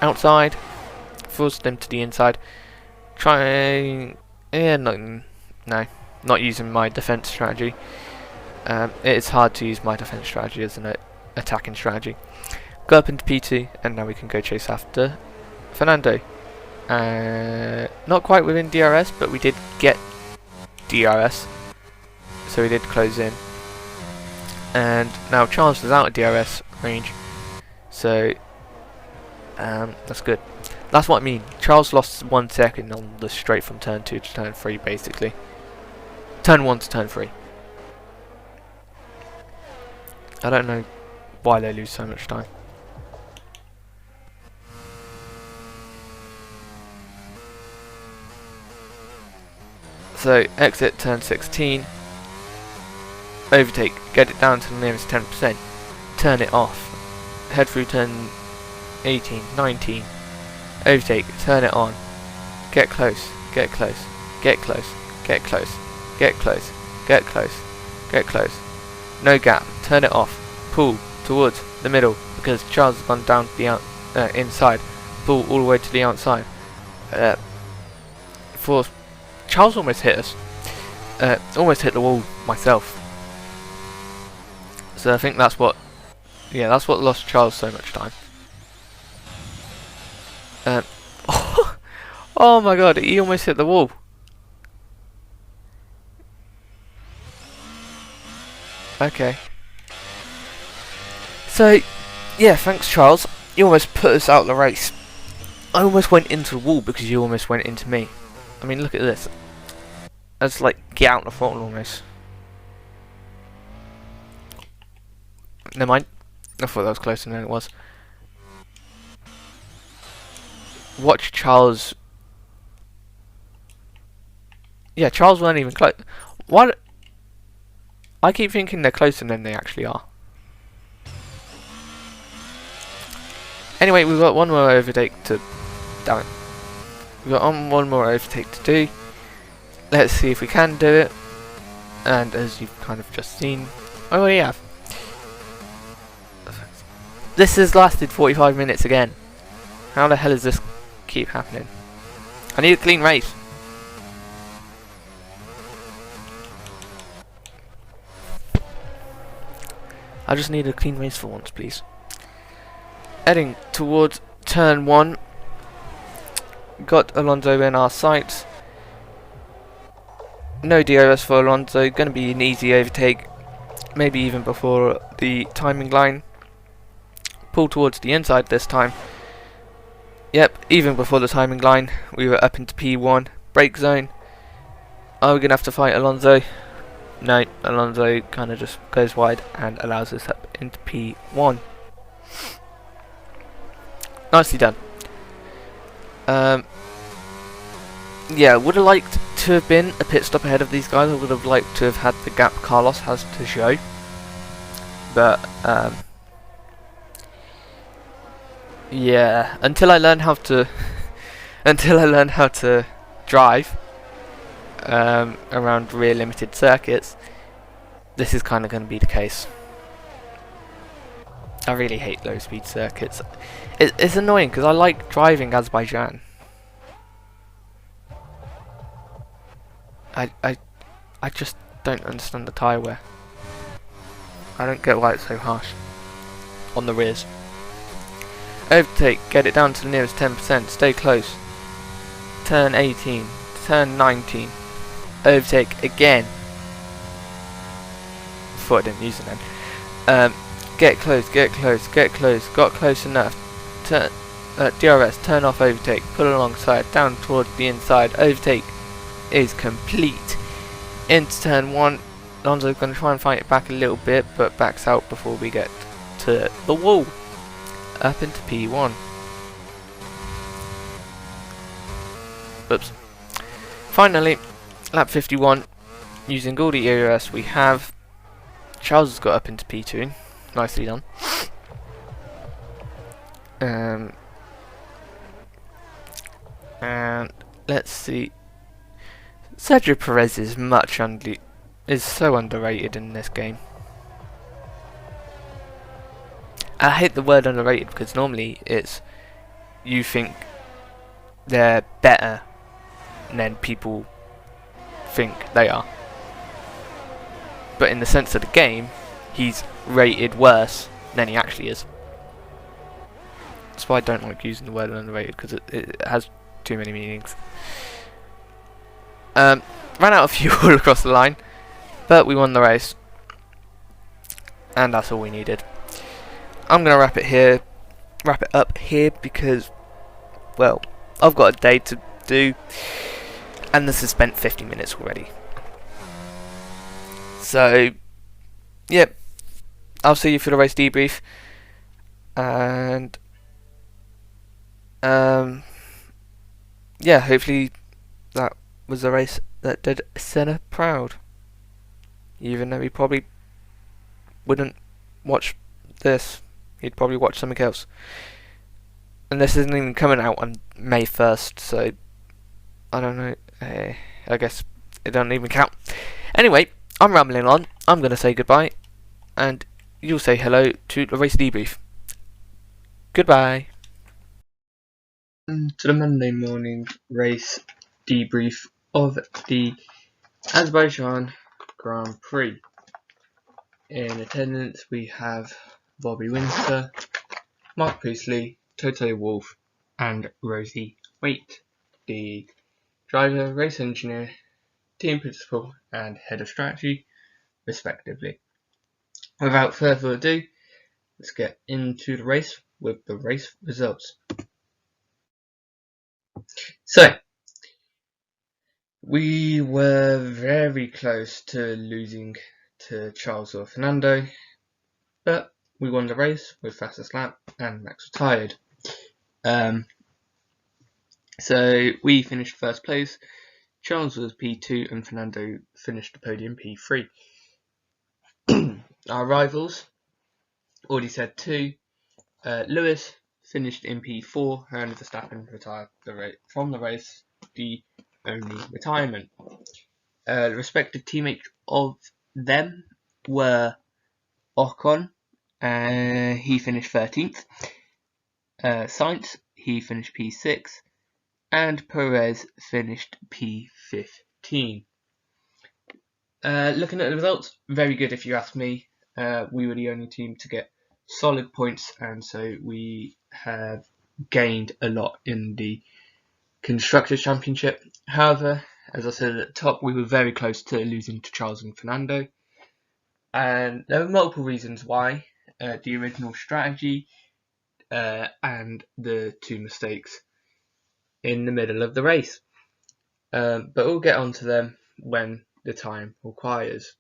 outside. Force them to the inside. Trying... Yeah, no, not using my defense strategy. It's hard to use my defense strategy as an attacking strategy. Go up into P2, and now we can go chase after Fernando. Not quite within DRS, but we did get DRS, so we did close in. And now Charles is out of DRS range, so that's good. That's what I mean. Charles lost 1 second on the straight from turn 2 to turn 3, basically. Turn 1 to turn 3. I don't know why they lose so much time. So exit turn 16, overtake, get it down to the nearest 10%, turn it off, head through turn 18, 19, overtake, turn it on, get close, get close, get close, get close, get close, get close, get close, no gap, turn it off, pull towards the middle because Charles has gone down the inside, pull all the way to the outside, force. Charles almost hit us. Almost hit the wall myself. So I think that's what lost Charles so much time. Oh my god, he almost hit the wall. Okay. So, yeah, thanks Charles. You almost put us out of the race. I almost went into the wall because you almost went into me. I mean, look at this. That's like, get out the throttle almost. Never mind. I thought that was closer than it was. Watch Charles. Yeah, Charles weren't even close. What? I keep thinking they're closer than they actually are. Anyway, we've got one more overtake to... Damn it. We've got one more overtake to do. Let's see if we can do it. And as you've kind of just seen... Oh, we have. This has lasted 45 minutes again. How the hell does this keep happening? I need a clean race. I just need a clean race for once, please. Heading towards turn 1. Got Alonso in our sights. No DRS for Alonso. Going to be an easy overtake. Maybe even before the timing line. Pull towards the inside this time. Yep, even before the timing line. We were up into P1. Brake zone. Are we going to have to fight Alonso? No, Alonso kind of just goes wide and allows us up into P1. Nicely done. Yeah, would have liked to have been a pit stop ahead of these guys. I would have liked to have had the gap Carlos has to show. But, yeah, until I learn how to... until I learn how to drive around rear limited circuits, this is kind of going to be the case. I really hate low speed circuits. It's annoying because I like driving Azerbaijan. I just don't understand the tyre wear. I don't get why it's so harsh on the rears. Overtake, get it down to the nearest 10%, stay close. Turn 18, turn 19. Overtake again. Thought I didn't use it then. Get close, get close, get close. Got close enough. Turn, DRS, turn off overtake. Pull alongside, down towards the inside. Overtake is complete. Into turn 1. Alonso's going to try and fight it back a little bit, but backs out before we get to the wall. Up into P1. Oops. Finally, lap 51. Using all the ERS we have. Charles has got up into P2. Nicely done. And let's see. Sergio Perez is so underrated in this game. I hate the word underrated because normally it's you think they're better than people think they are. But in the sense of the game, he's rated worse than he actually is. That's why I don't like using the word underrated, because it has too many meanings. Ran out of fuel across the line, but we won the race. And that's all we needed. I'm going to wrap it up here because, well, I've got a day to do, and this has spent 50 minutes already. So, yep, I'll see you for the race debrief, and yeah, hopefully that was a race that did Senna proud, even though he probably wouldn't watch this. He'd probably watch something else. And this isn't even coming out on May 1st, so I don't know. I guess it doesn't even count. Anyway, I'm rambling on. I'm going to say goodbye, and you'll say hello to the race debrief. Goodbye. To the Monday morning race debrief of the Azerbaijan Grand Prix. In attendance we have Bobbi Winter, Mark Priestley, Toto Wolff and Rosie Waite. The driver, race engineer, team principal and head of strategy respectively. Without further ado, let's get into the race with the race results. So, we were very close to losing to Charles or Fernando, but we won the race with fastest lap and Max retired. So we finished first place Charles was P2 and Fernando finished the podium P3. Our rivals, already said 2. Lewis finished in P4 and Verstappen retired from the race, the only retirement. The respective teammates of them were Ocon, he finished 13th. Sainz, he finished P6. And Perez finished P15. Looking at the results, very good if you ask me. We were the only team to get solid points, and so we have gained a lot in the Constructors' Championship. However, as I said at the top, we were very close to losing to Charles and Fernando. And there were multiple reasons why. The original strategy and the 2 mistakes in the middle of the race. But we'll get onto them when the time requires.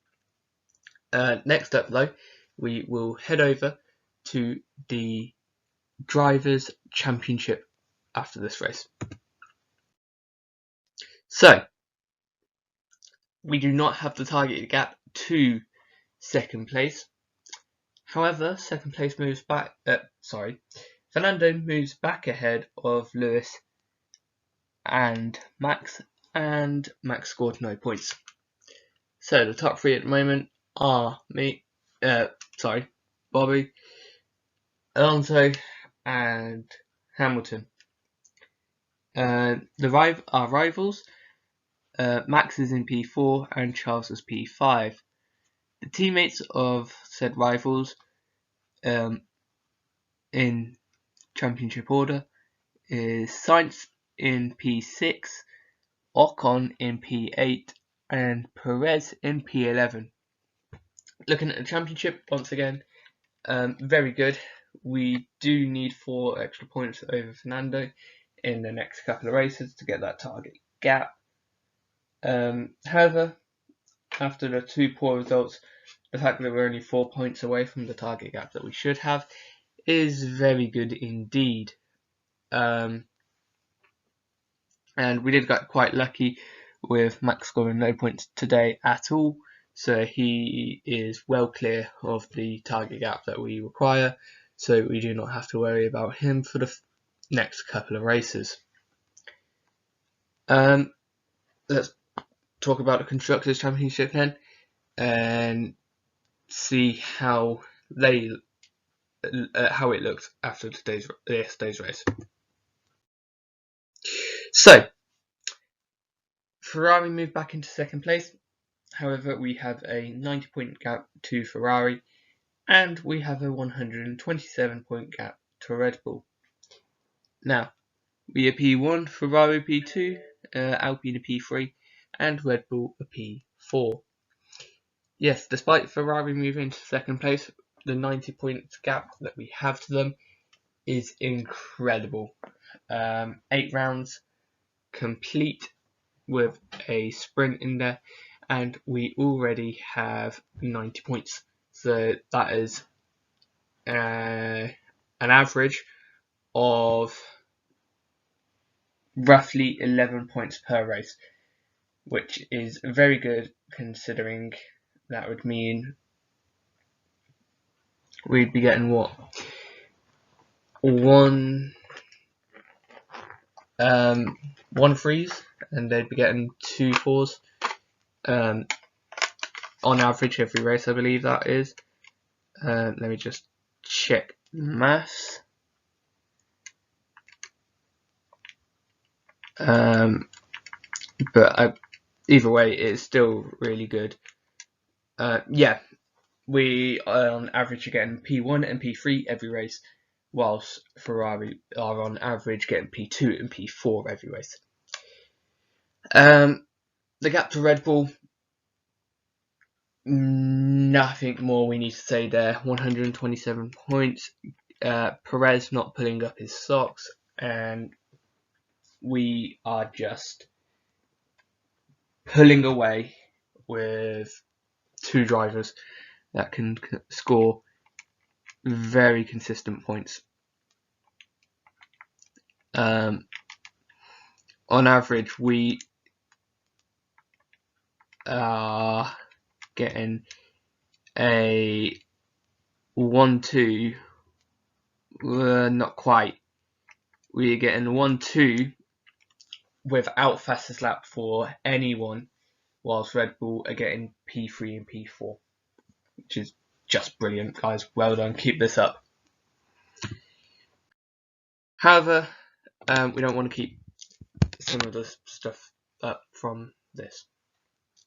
Next up though, we will head over to the Drivers' Championship after this race. So, we do not have the target gap to second place. However, second place moves back, Fernando moves back ahead of Lewis and Max scored no points. So the top 3 at the moment are Bobbi, Alonso and Hamilton. Our rivals, Max is in P4 and Charles is P5. The teammates of said rivals in championship order is Sainz in P6, Ocon in P8 and Perez in P11. Looking at the championship once again, very good. We do need 4 extra points over Fernando in the next couple of races to get that target gap. However, after the 2 poor results, the fact that we're only 4 points away from the target gap that we should have is very good indeed. And we did get quite lucky with Max scoring no points today at all, so he is well clear of the target gap that we require, so we do not have to worry about him for the next couple of races. Let's talk about the Constructors' Championship then and see how it looked after yesterday's race. So, Ferrari moved back into second place. However, we have a 90-point gap to Ferrari, and we have a 127-point gap to Red Bull. Now, we are P1, Ferrari P2, Alpine a P3, and Red Bull a P4. Yes, despite Ferrari moving to second place, the 90-point gap that we have to them is incredible. 8 rounds complete with a sprint in there, and we already have 90 points. So that is an average of roughly 11 points per race, which is very good considering that would mean we'd be getting what? One threes, and they'd be getting 2 fours on average every race, I believe that is. Let me just check maths. But either way, it's still really good. Yeah, we on average are getting P1 and P3 every race, whilst Ferrari are on average getting P2 and P4 every race. The gap to Red Bull, nothing more we need to say there. 127 points. Perez not pulling up his socks, and we are just pulling away with 2 drivers that can score very consistent points. On average, we are getting a 1-2. Not quite. We're getting a 1-2 without fastest lap for anyone, whilst Red Bull are getting P3 and P4, which is just brilliant, guys. Well done. Keep this up. However, we don't want to keep some of the stuff up from this.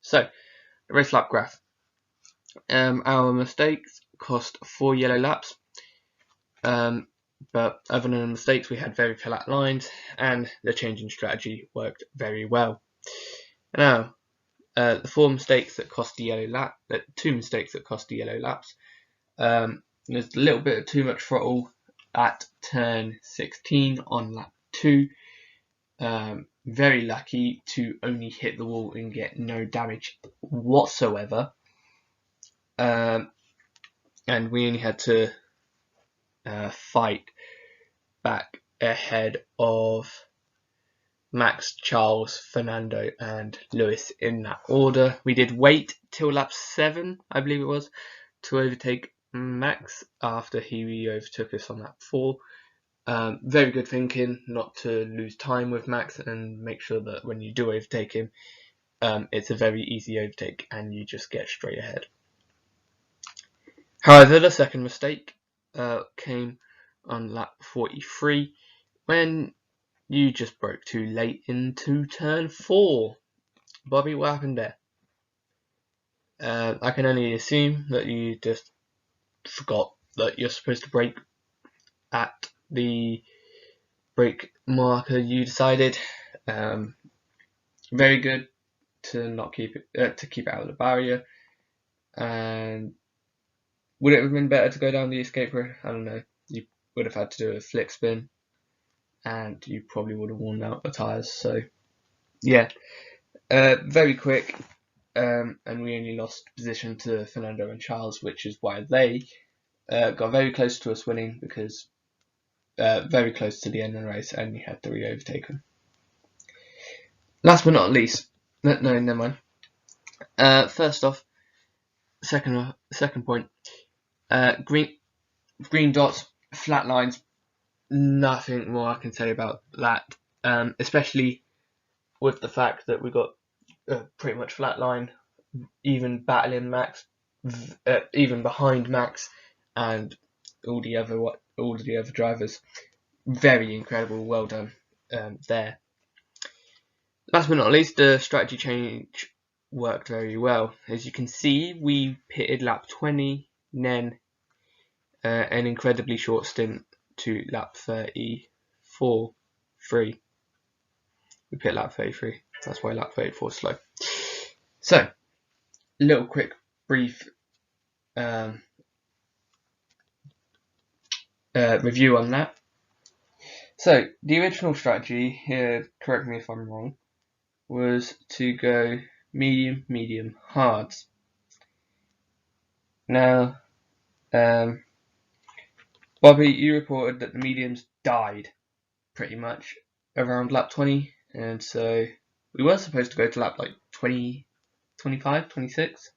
So, the race lap graph. Our mistakes cost 4 yellow laps. But other than the mistakes, we had very flat lines, and the change in strategy worked very well. Now, the 4 mistakes that cost the yellow lap, 2 mistakes that cost the yellow laps. There's a little bit of too much throttle at turn 16 on lap 2. Very lucky to only hit the wall and get no damage whatsoever. And we only had to fight back ahead of Max, Charles, Fernando and Lewis in that order. We did wait till lap 7, I believe it was, to overtake Max after he overtook us on lap 4. Very good thinking not to lose time with Max and make sure that when you do overtake him, it's a very easy overtake and you just get straight ahead. However, the second mistake came on lap 43 when you just broke too late into turn 4. Bobby, what happened there? I can only assume that you just forgot that you're supposed to brake at the brake marker you decided. Very good to not keep it to keep it out of the barrier. And would it have been better to go down the escape route? I don't know. You would have had to do a flick spin, and you probably would have worn out the tyres. So yeah, very quick, and we only lost position to Fernando and Charles, which is why they got very close to us winning, because very close to the end of the race, and you had to re-overtake them. Last but not least, no, never mind. First off, second point, green dots, flat lines. Nothing more I can say about that, especially with the fact that we got pretty much flat line, even battling Max, even behind Max and all the other drivers. Very incredible, well done there. Last but not least, the strategy change worked very well. As you can see, we pitted lap 20, then an incredibly short stint to lap 34, 3. We pit lap 33, that's why lap 34 is slow. So, a little quick brief review on that. So, the original strategy, correct me if I'm wrong, was to go medium, medium, hards. Now, Bobby, you reported that the mediums died pretty much around lap 20, and so we were supposed to go to lap like 20, 25, 26.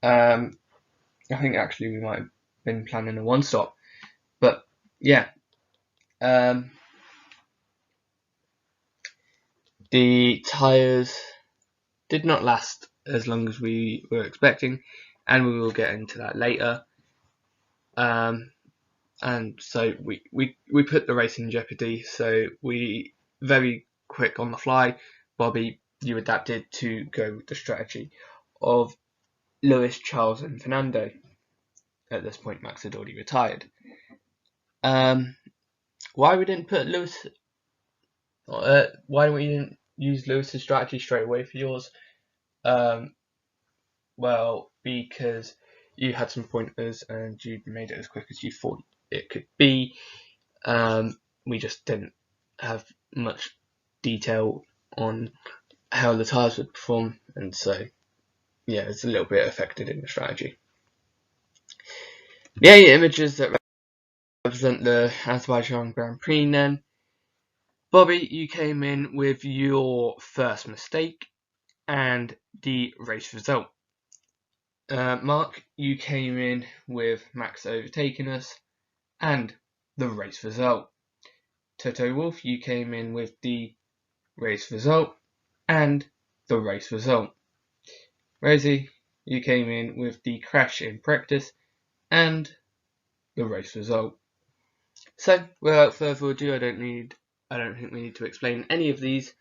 I think actually we might have been planning a one stop, but yeah. The tyres did not last as long as we were expecting, and we will get into that later. And so we put the race in jeopardy, so we very quick on the fly. Bobby, you adapted to go with the strategy of Lewis, Charles and Fernando. At this point Max had already retired. Why we didn't put Lewis why we didn't use Lewis's strategy straight away for yours? Well, because you had some pointers and you made it as quick as you thought it could be. We just didn't have much detail on how the tyres would perform, and so yeah, it's a little bit affected in the strategy. The 8 images that represent the Azerbaijan Grand Prix then. Bobby, you came in with your first mistake. and the race result. Mark, you came in with Max overtaking us and the race result. Toto Wolf, you came in with the race result and the race result. Rosie, you came in with the crash in practice and the race result. So, without further ado, I don't think we need to explain any of these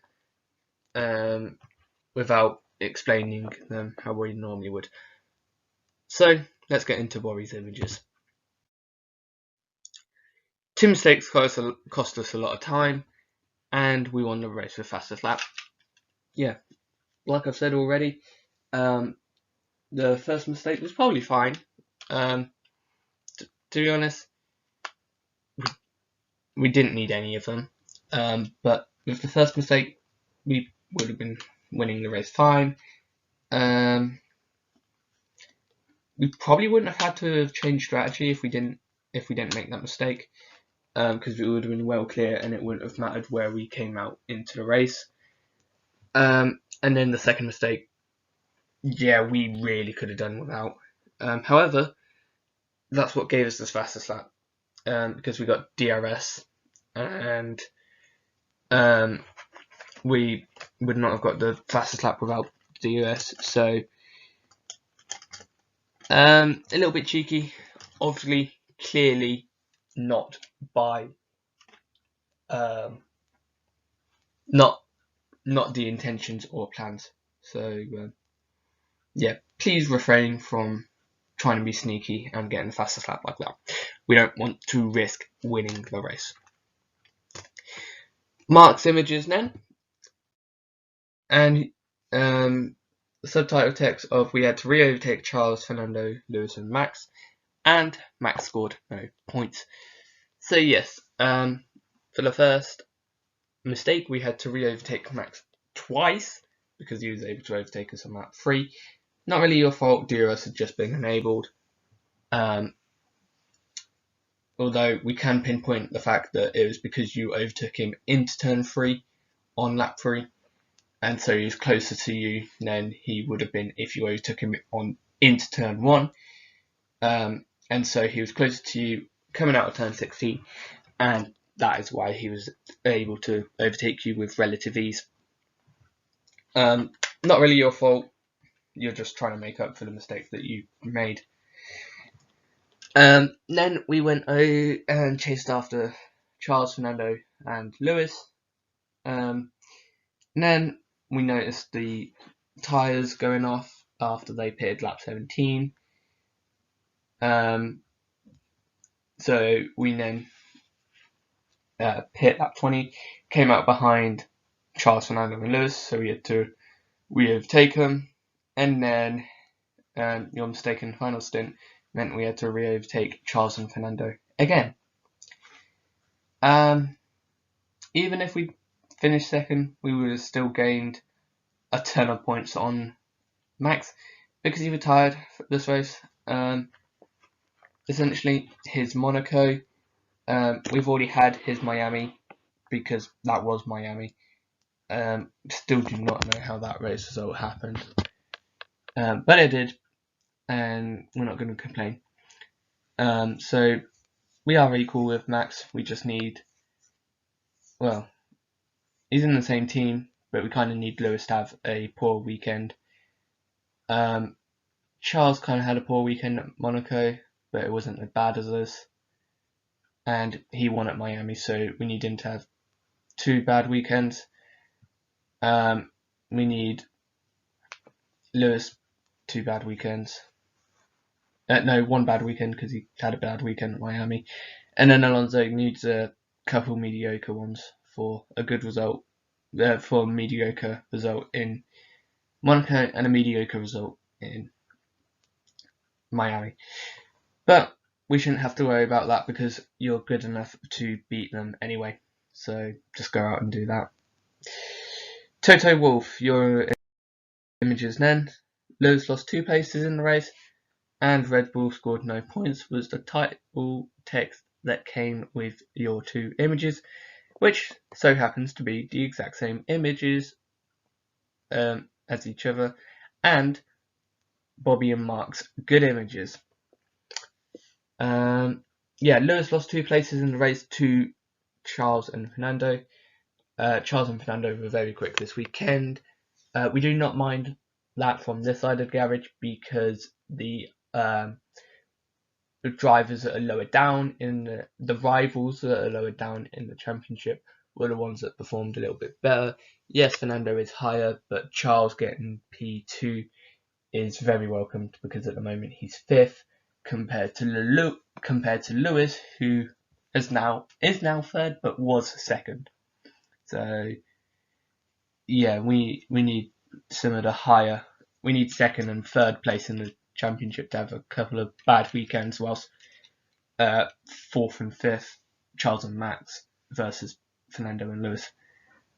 without explaining them how we normally would. So, let's get into Bobbi's images. 2 mistakes cost us a lot of time, and we won the race with fastest lap. Yeah, like I've said already, the first mistake was probably fine. To be honest, we didn't need any of them. But with the first mistake, we would have been winning the race fine. We probably wouldn't have had to have changed strategy if we didn't make that mistake, because it would have been well clear and it wouldn't have mattered where we came out into the race. And then the second mistake, yeah, we really could have done without. However, that's what gave us this fastest lap, because we got DRS, and we would not have got the fastest lap without DRS. So a little bit cheeky, obviously, clearly not by not the intentions or plans. So yeah, please refrain from trying to be sneaky and getting the fastest lap like that. We don't want to risk winning the race. Mark's images then, and the subtitle text of "We had to re-overtake Charles, Fernando, Lewis, and Max, and Max scored no points." So yes, for the first mistake, we had to re-overtake Max twice because he was able to overtake us on lap 3. Not really your fault, DRS had just been enabled. Although we can pinpoint the fact that it was because you overtook him into turn 3 on lap 3, and so he was closer to you than he would have been if you overtook him into turn 1. And so he was closer to you coming out of turn 16, and that is why he was able to overtake you with relative ease. Not really your fault. You're just trying to make up for the mistake that you made. Then we went and chased after Charles, Fernando, and Lewis. Then we noticed the tyres going off after they pitted lap 17. So we then pit lap 20, came out behind Charles, Fernando, and Lewis, so we had to re-overtake them. And then your mistaken final stint meant we had to re-overtake Charles and Fernando again. Even if we finished second, we would have still gained a ton of points on Max because he retired for this race. Essentially, his Monaco, we've already had his Miami because that was Miami. Still do not know how that race result happened, but it did, and we're not going to complain. So we are equal with Max. We just need, well, he's in the same team, but we kind of need Lewis to have a poor weekend. Charles kind of had a poor weekend at Monaco, but it wasn't as bad as us. And he won at Miami, so we need him to have 2 bad weekends. We need Lewis 2 bad weekends. No, 1 bad weekend because he had a bad weekend at Miami. And then Alonso needs a couple mediocre ones for a good result, for a mediocre result in Monaco and a mediocre result in Miami. But we shouldn't have to worry about that because you're good enough to beat them anyway. So just go out and do that. Toto Wolff, your images then. Lewis lost 2 places in the race, and Red Bull scored no points was the title text that came with your 2 images, which so happens to be the exact same images as each other, and Bobbi and Mark's good images. Lewis lost 2 places in the race to Charles and Fernando. Charles and Fernando were very quick this weekend. We do not mind that from this side of the garage because the drivers that are lower down in the rivals that are lower down in the championship were the ones that performed a little bit better. Yes, Fernando is higher, but Charles getting P2 is very welcomed because at the moment he's 5th compared to Lewis, who is now 3rd but was 2nd. So yeah, we need some of the higher. We need 2nd and 3rd place in the championship to have a couple of bad weekends, whilst 4th and 5th, Charles and Max versus Fernando and Lewis.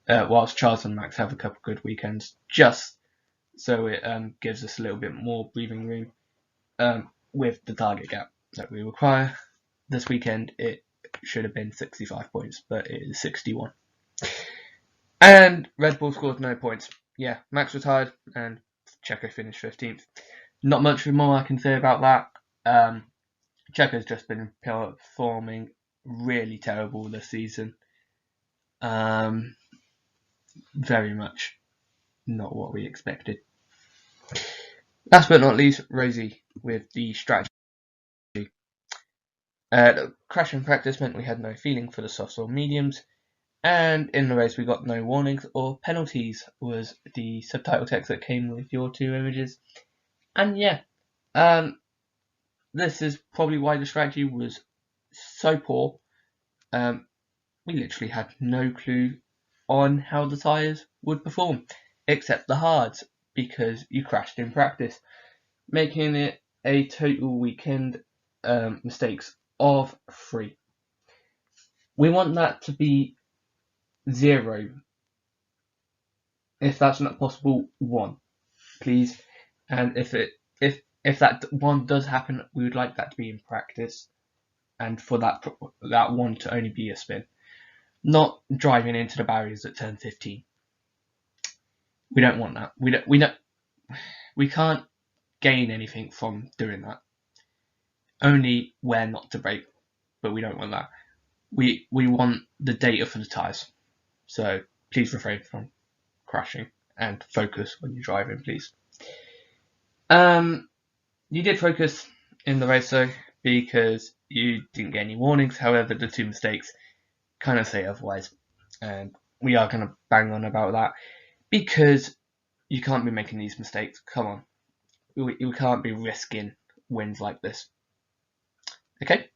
Whilst Charles and Max have a couple of good weekends, just so it gives us a little bit more breathing room with the target gap that we require. This weekend it should have been 65 points, but it is 61. And Red Bull scored no points. Yeah, Max retired and Checo finished 15th. Not much more I can say about that. Checo's just been performing really terrible this season. Very much not what we expected. Last but not least, Rosie with the strategy. The crash in practice meant we had no feeling for the softs or mediums, and in the race we got no warnings or penalties, was the subtitle text that came with your 2 images. And yeah, this is probably why the strategy was so poor. We literally had no clue on how the tyres would perform, except the hards, because you crashed in practice, making it a total weekend mistakes of 3. We want that to be 0. If that's not possible, 1, please. And if that 1 does happen, we would like that to be in practice, and for that 1 to only be a spin, not driving into the barriers at turn 15. We don't want that. We can't gain anything from doing that. Only where not to brake, but we don't want that. We want the data for the tyres. So please refrain from crashing and focus when you're driving, please. You did focus in the race though, because you didn't get any warnings. However, the 2 mistakes kind of say otherwise, and we are going to bang on about that because you can't be making these mistakes. Come on, we can't be risking wins like this. Okay,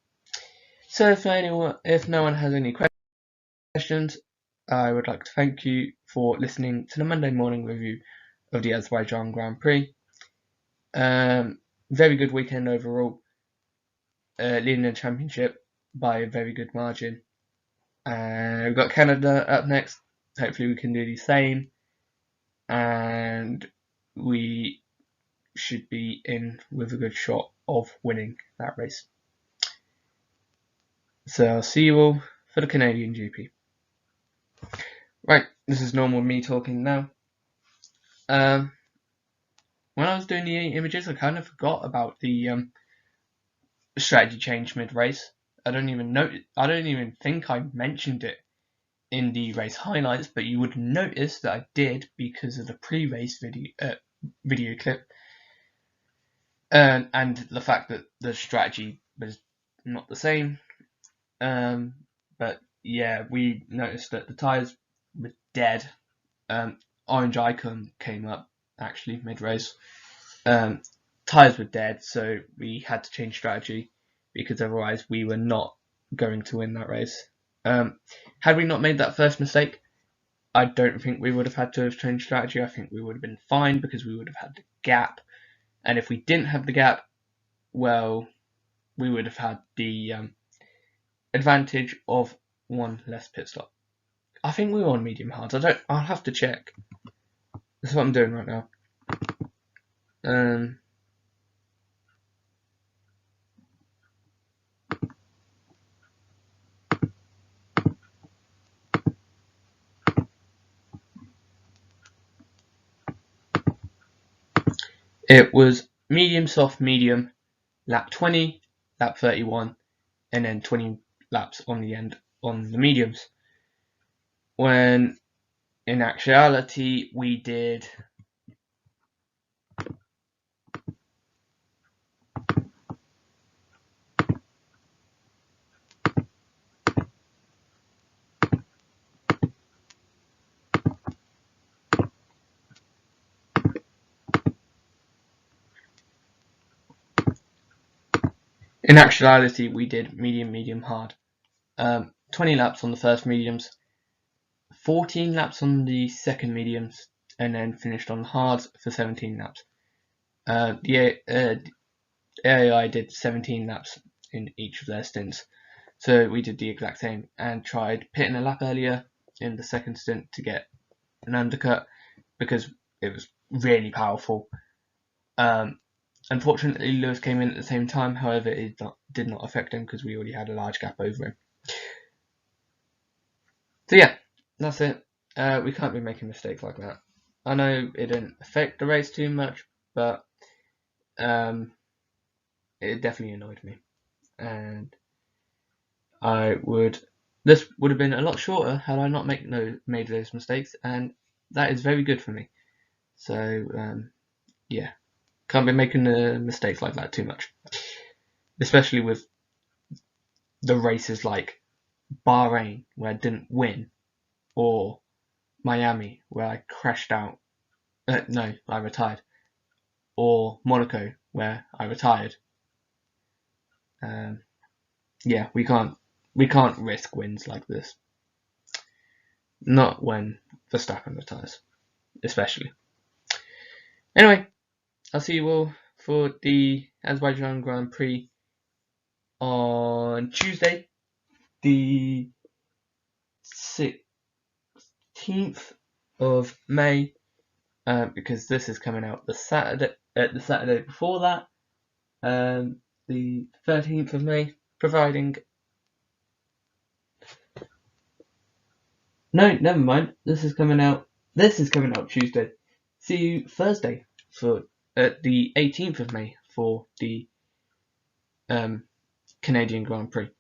so if no one has any questions, I would like to thank you for listening to the Monday morning review of the Azerbaijan Grand Prix. Very good weekend overall, leading the championship by a very good margin. We've got Canada up next. Hopefully we can do the same, and we should be in with a good shot of winning that race. So I'll see you all for the Canadian GP. Right, this is normal me talking now. When I was doing the images, I kind of forgot about the strategy change mid-race. I don't even think I mentioned it in the race highlights, but you would notice that I did because of the pre-race video clip, and the fact that the strategy was not the same. But yeah, we noticed that the tyres were dead. Orange icon came up actually mid-race. Tyres were dead, so we had to change strategy because otherwise we were not going to win that race. Had we not made that first mistake, I don't think we would have had to have changed strategy. I think we would have been fine because we would have had the gap. And if we didn't have the gap, well, we would have had the advantage of 1 less pit stop. I think we were on medium hards. I'll have to check. That's what I'm doing right now. It was medium, soft, medium, lap 20, lap 31, and then 20 laps on the end on the mediums. When in actuality we did medium, medium, hard. 20 laps on the first mediums, 14 laps on the second mediums, and then finished on the hards for 17 laps. The AAI did 17 laps in each of their stints, so we did the exact same and tried pitting a lap earlier in the second stint to get an undercut because it was really powerful. Unfortunately, Lewis came in at the same time. However, it did not affect him because we already had a large gap over him. So yeah, that's it. We can't be making mistakes like that. I know it didn't affect the race too much, but it definitely annoyed me, and this would have been a lot shorter had I not made those mistakes, and that is very good for me. So yeah, can't be making mistakes like that too much, especially with the races like Bahrain where I didn't win, or Miami where I crashed out. No, I retired, or Monaco where I retired. Yeah, we can't risk wins like this. Not when Verstappen retires, especially. Anyway, I'll see you all for the Azerbaijan Grand Prix on Tuesday, the 16th of May, because this is coming out the Saturday before that, the 13th of May, providing. No, never mind. This is coming out Tuesday. See you Thursday for the 18th of May for the Canadian Grand Prix.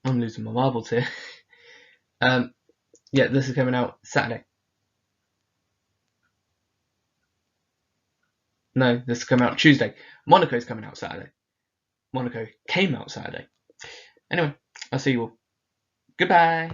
I'm losing my marbles here. Yeah, this is coming out Saturday. No, this is coming out Tuesday. Monaco's coming out Saturday. Monaco came out Saturday. Anyway, I'll see you all. Goodbye.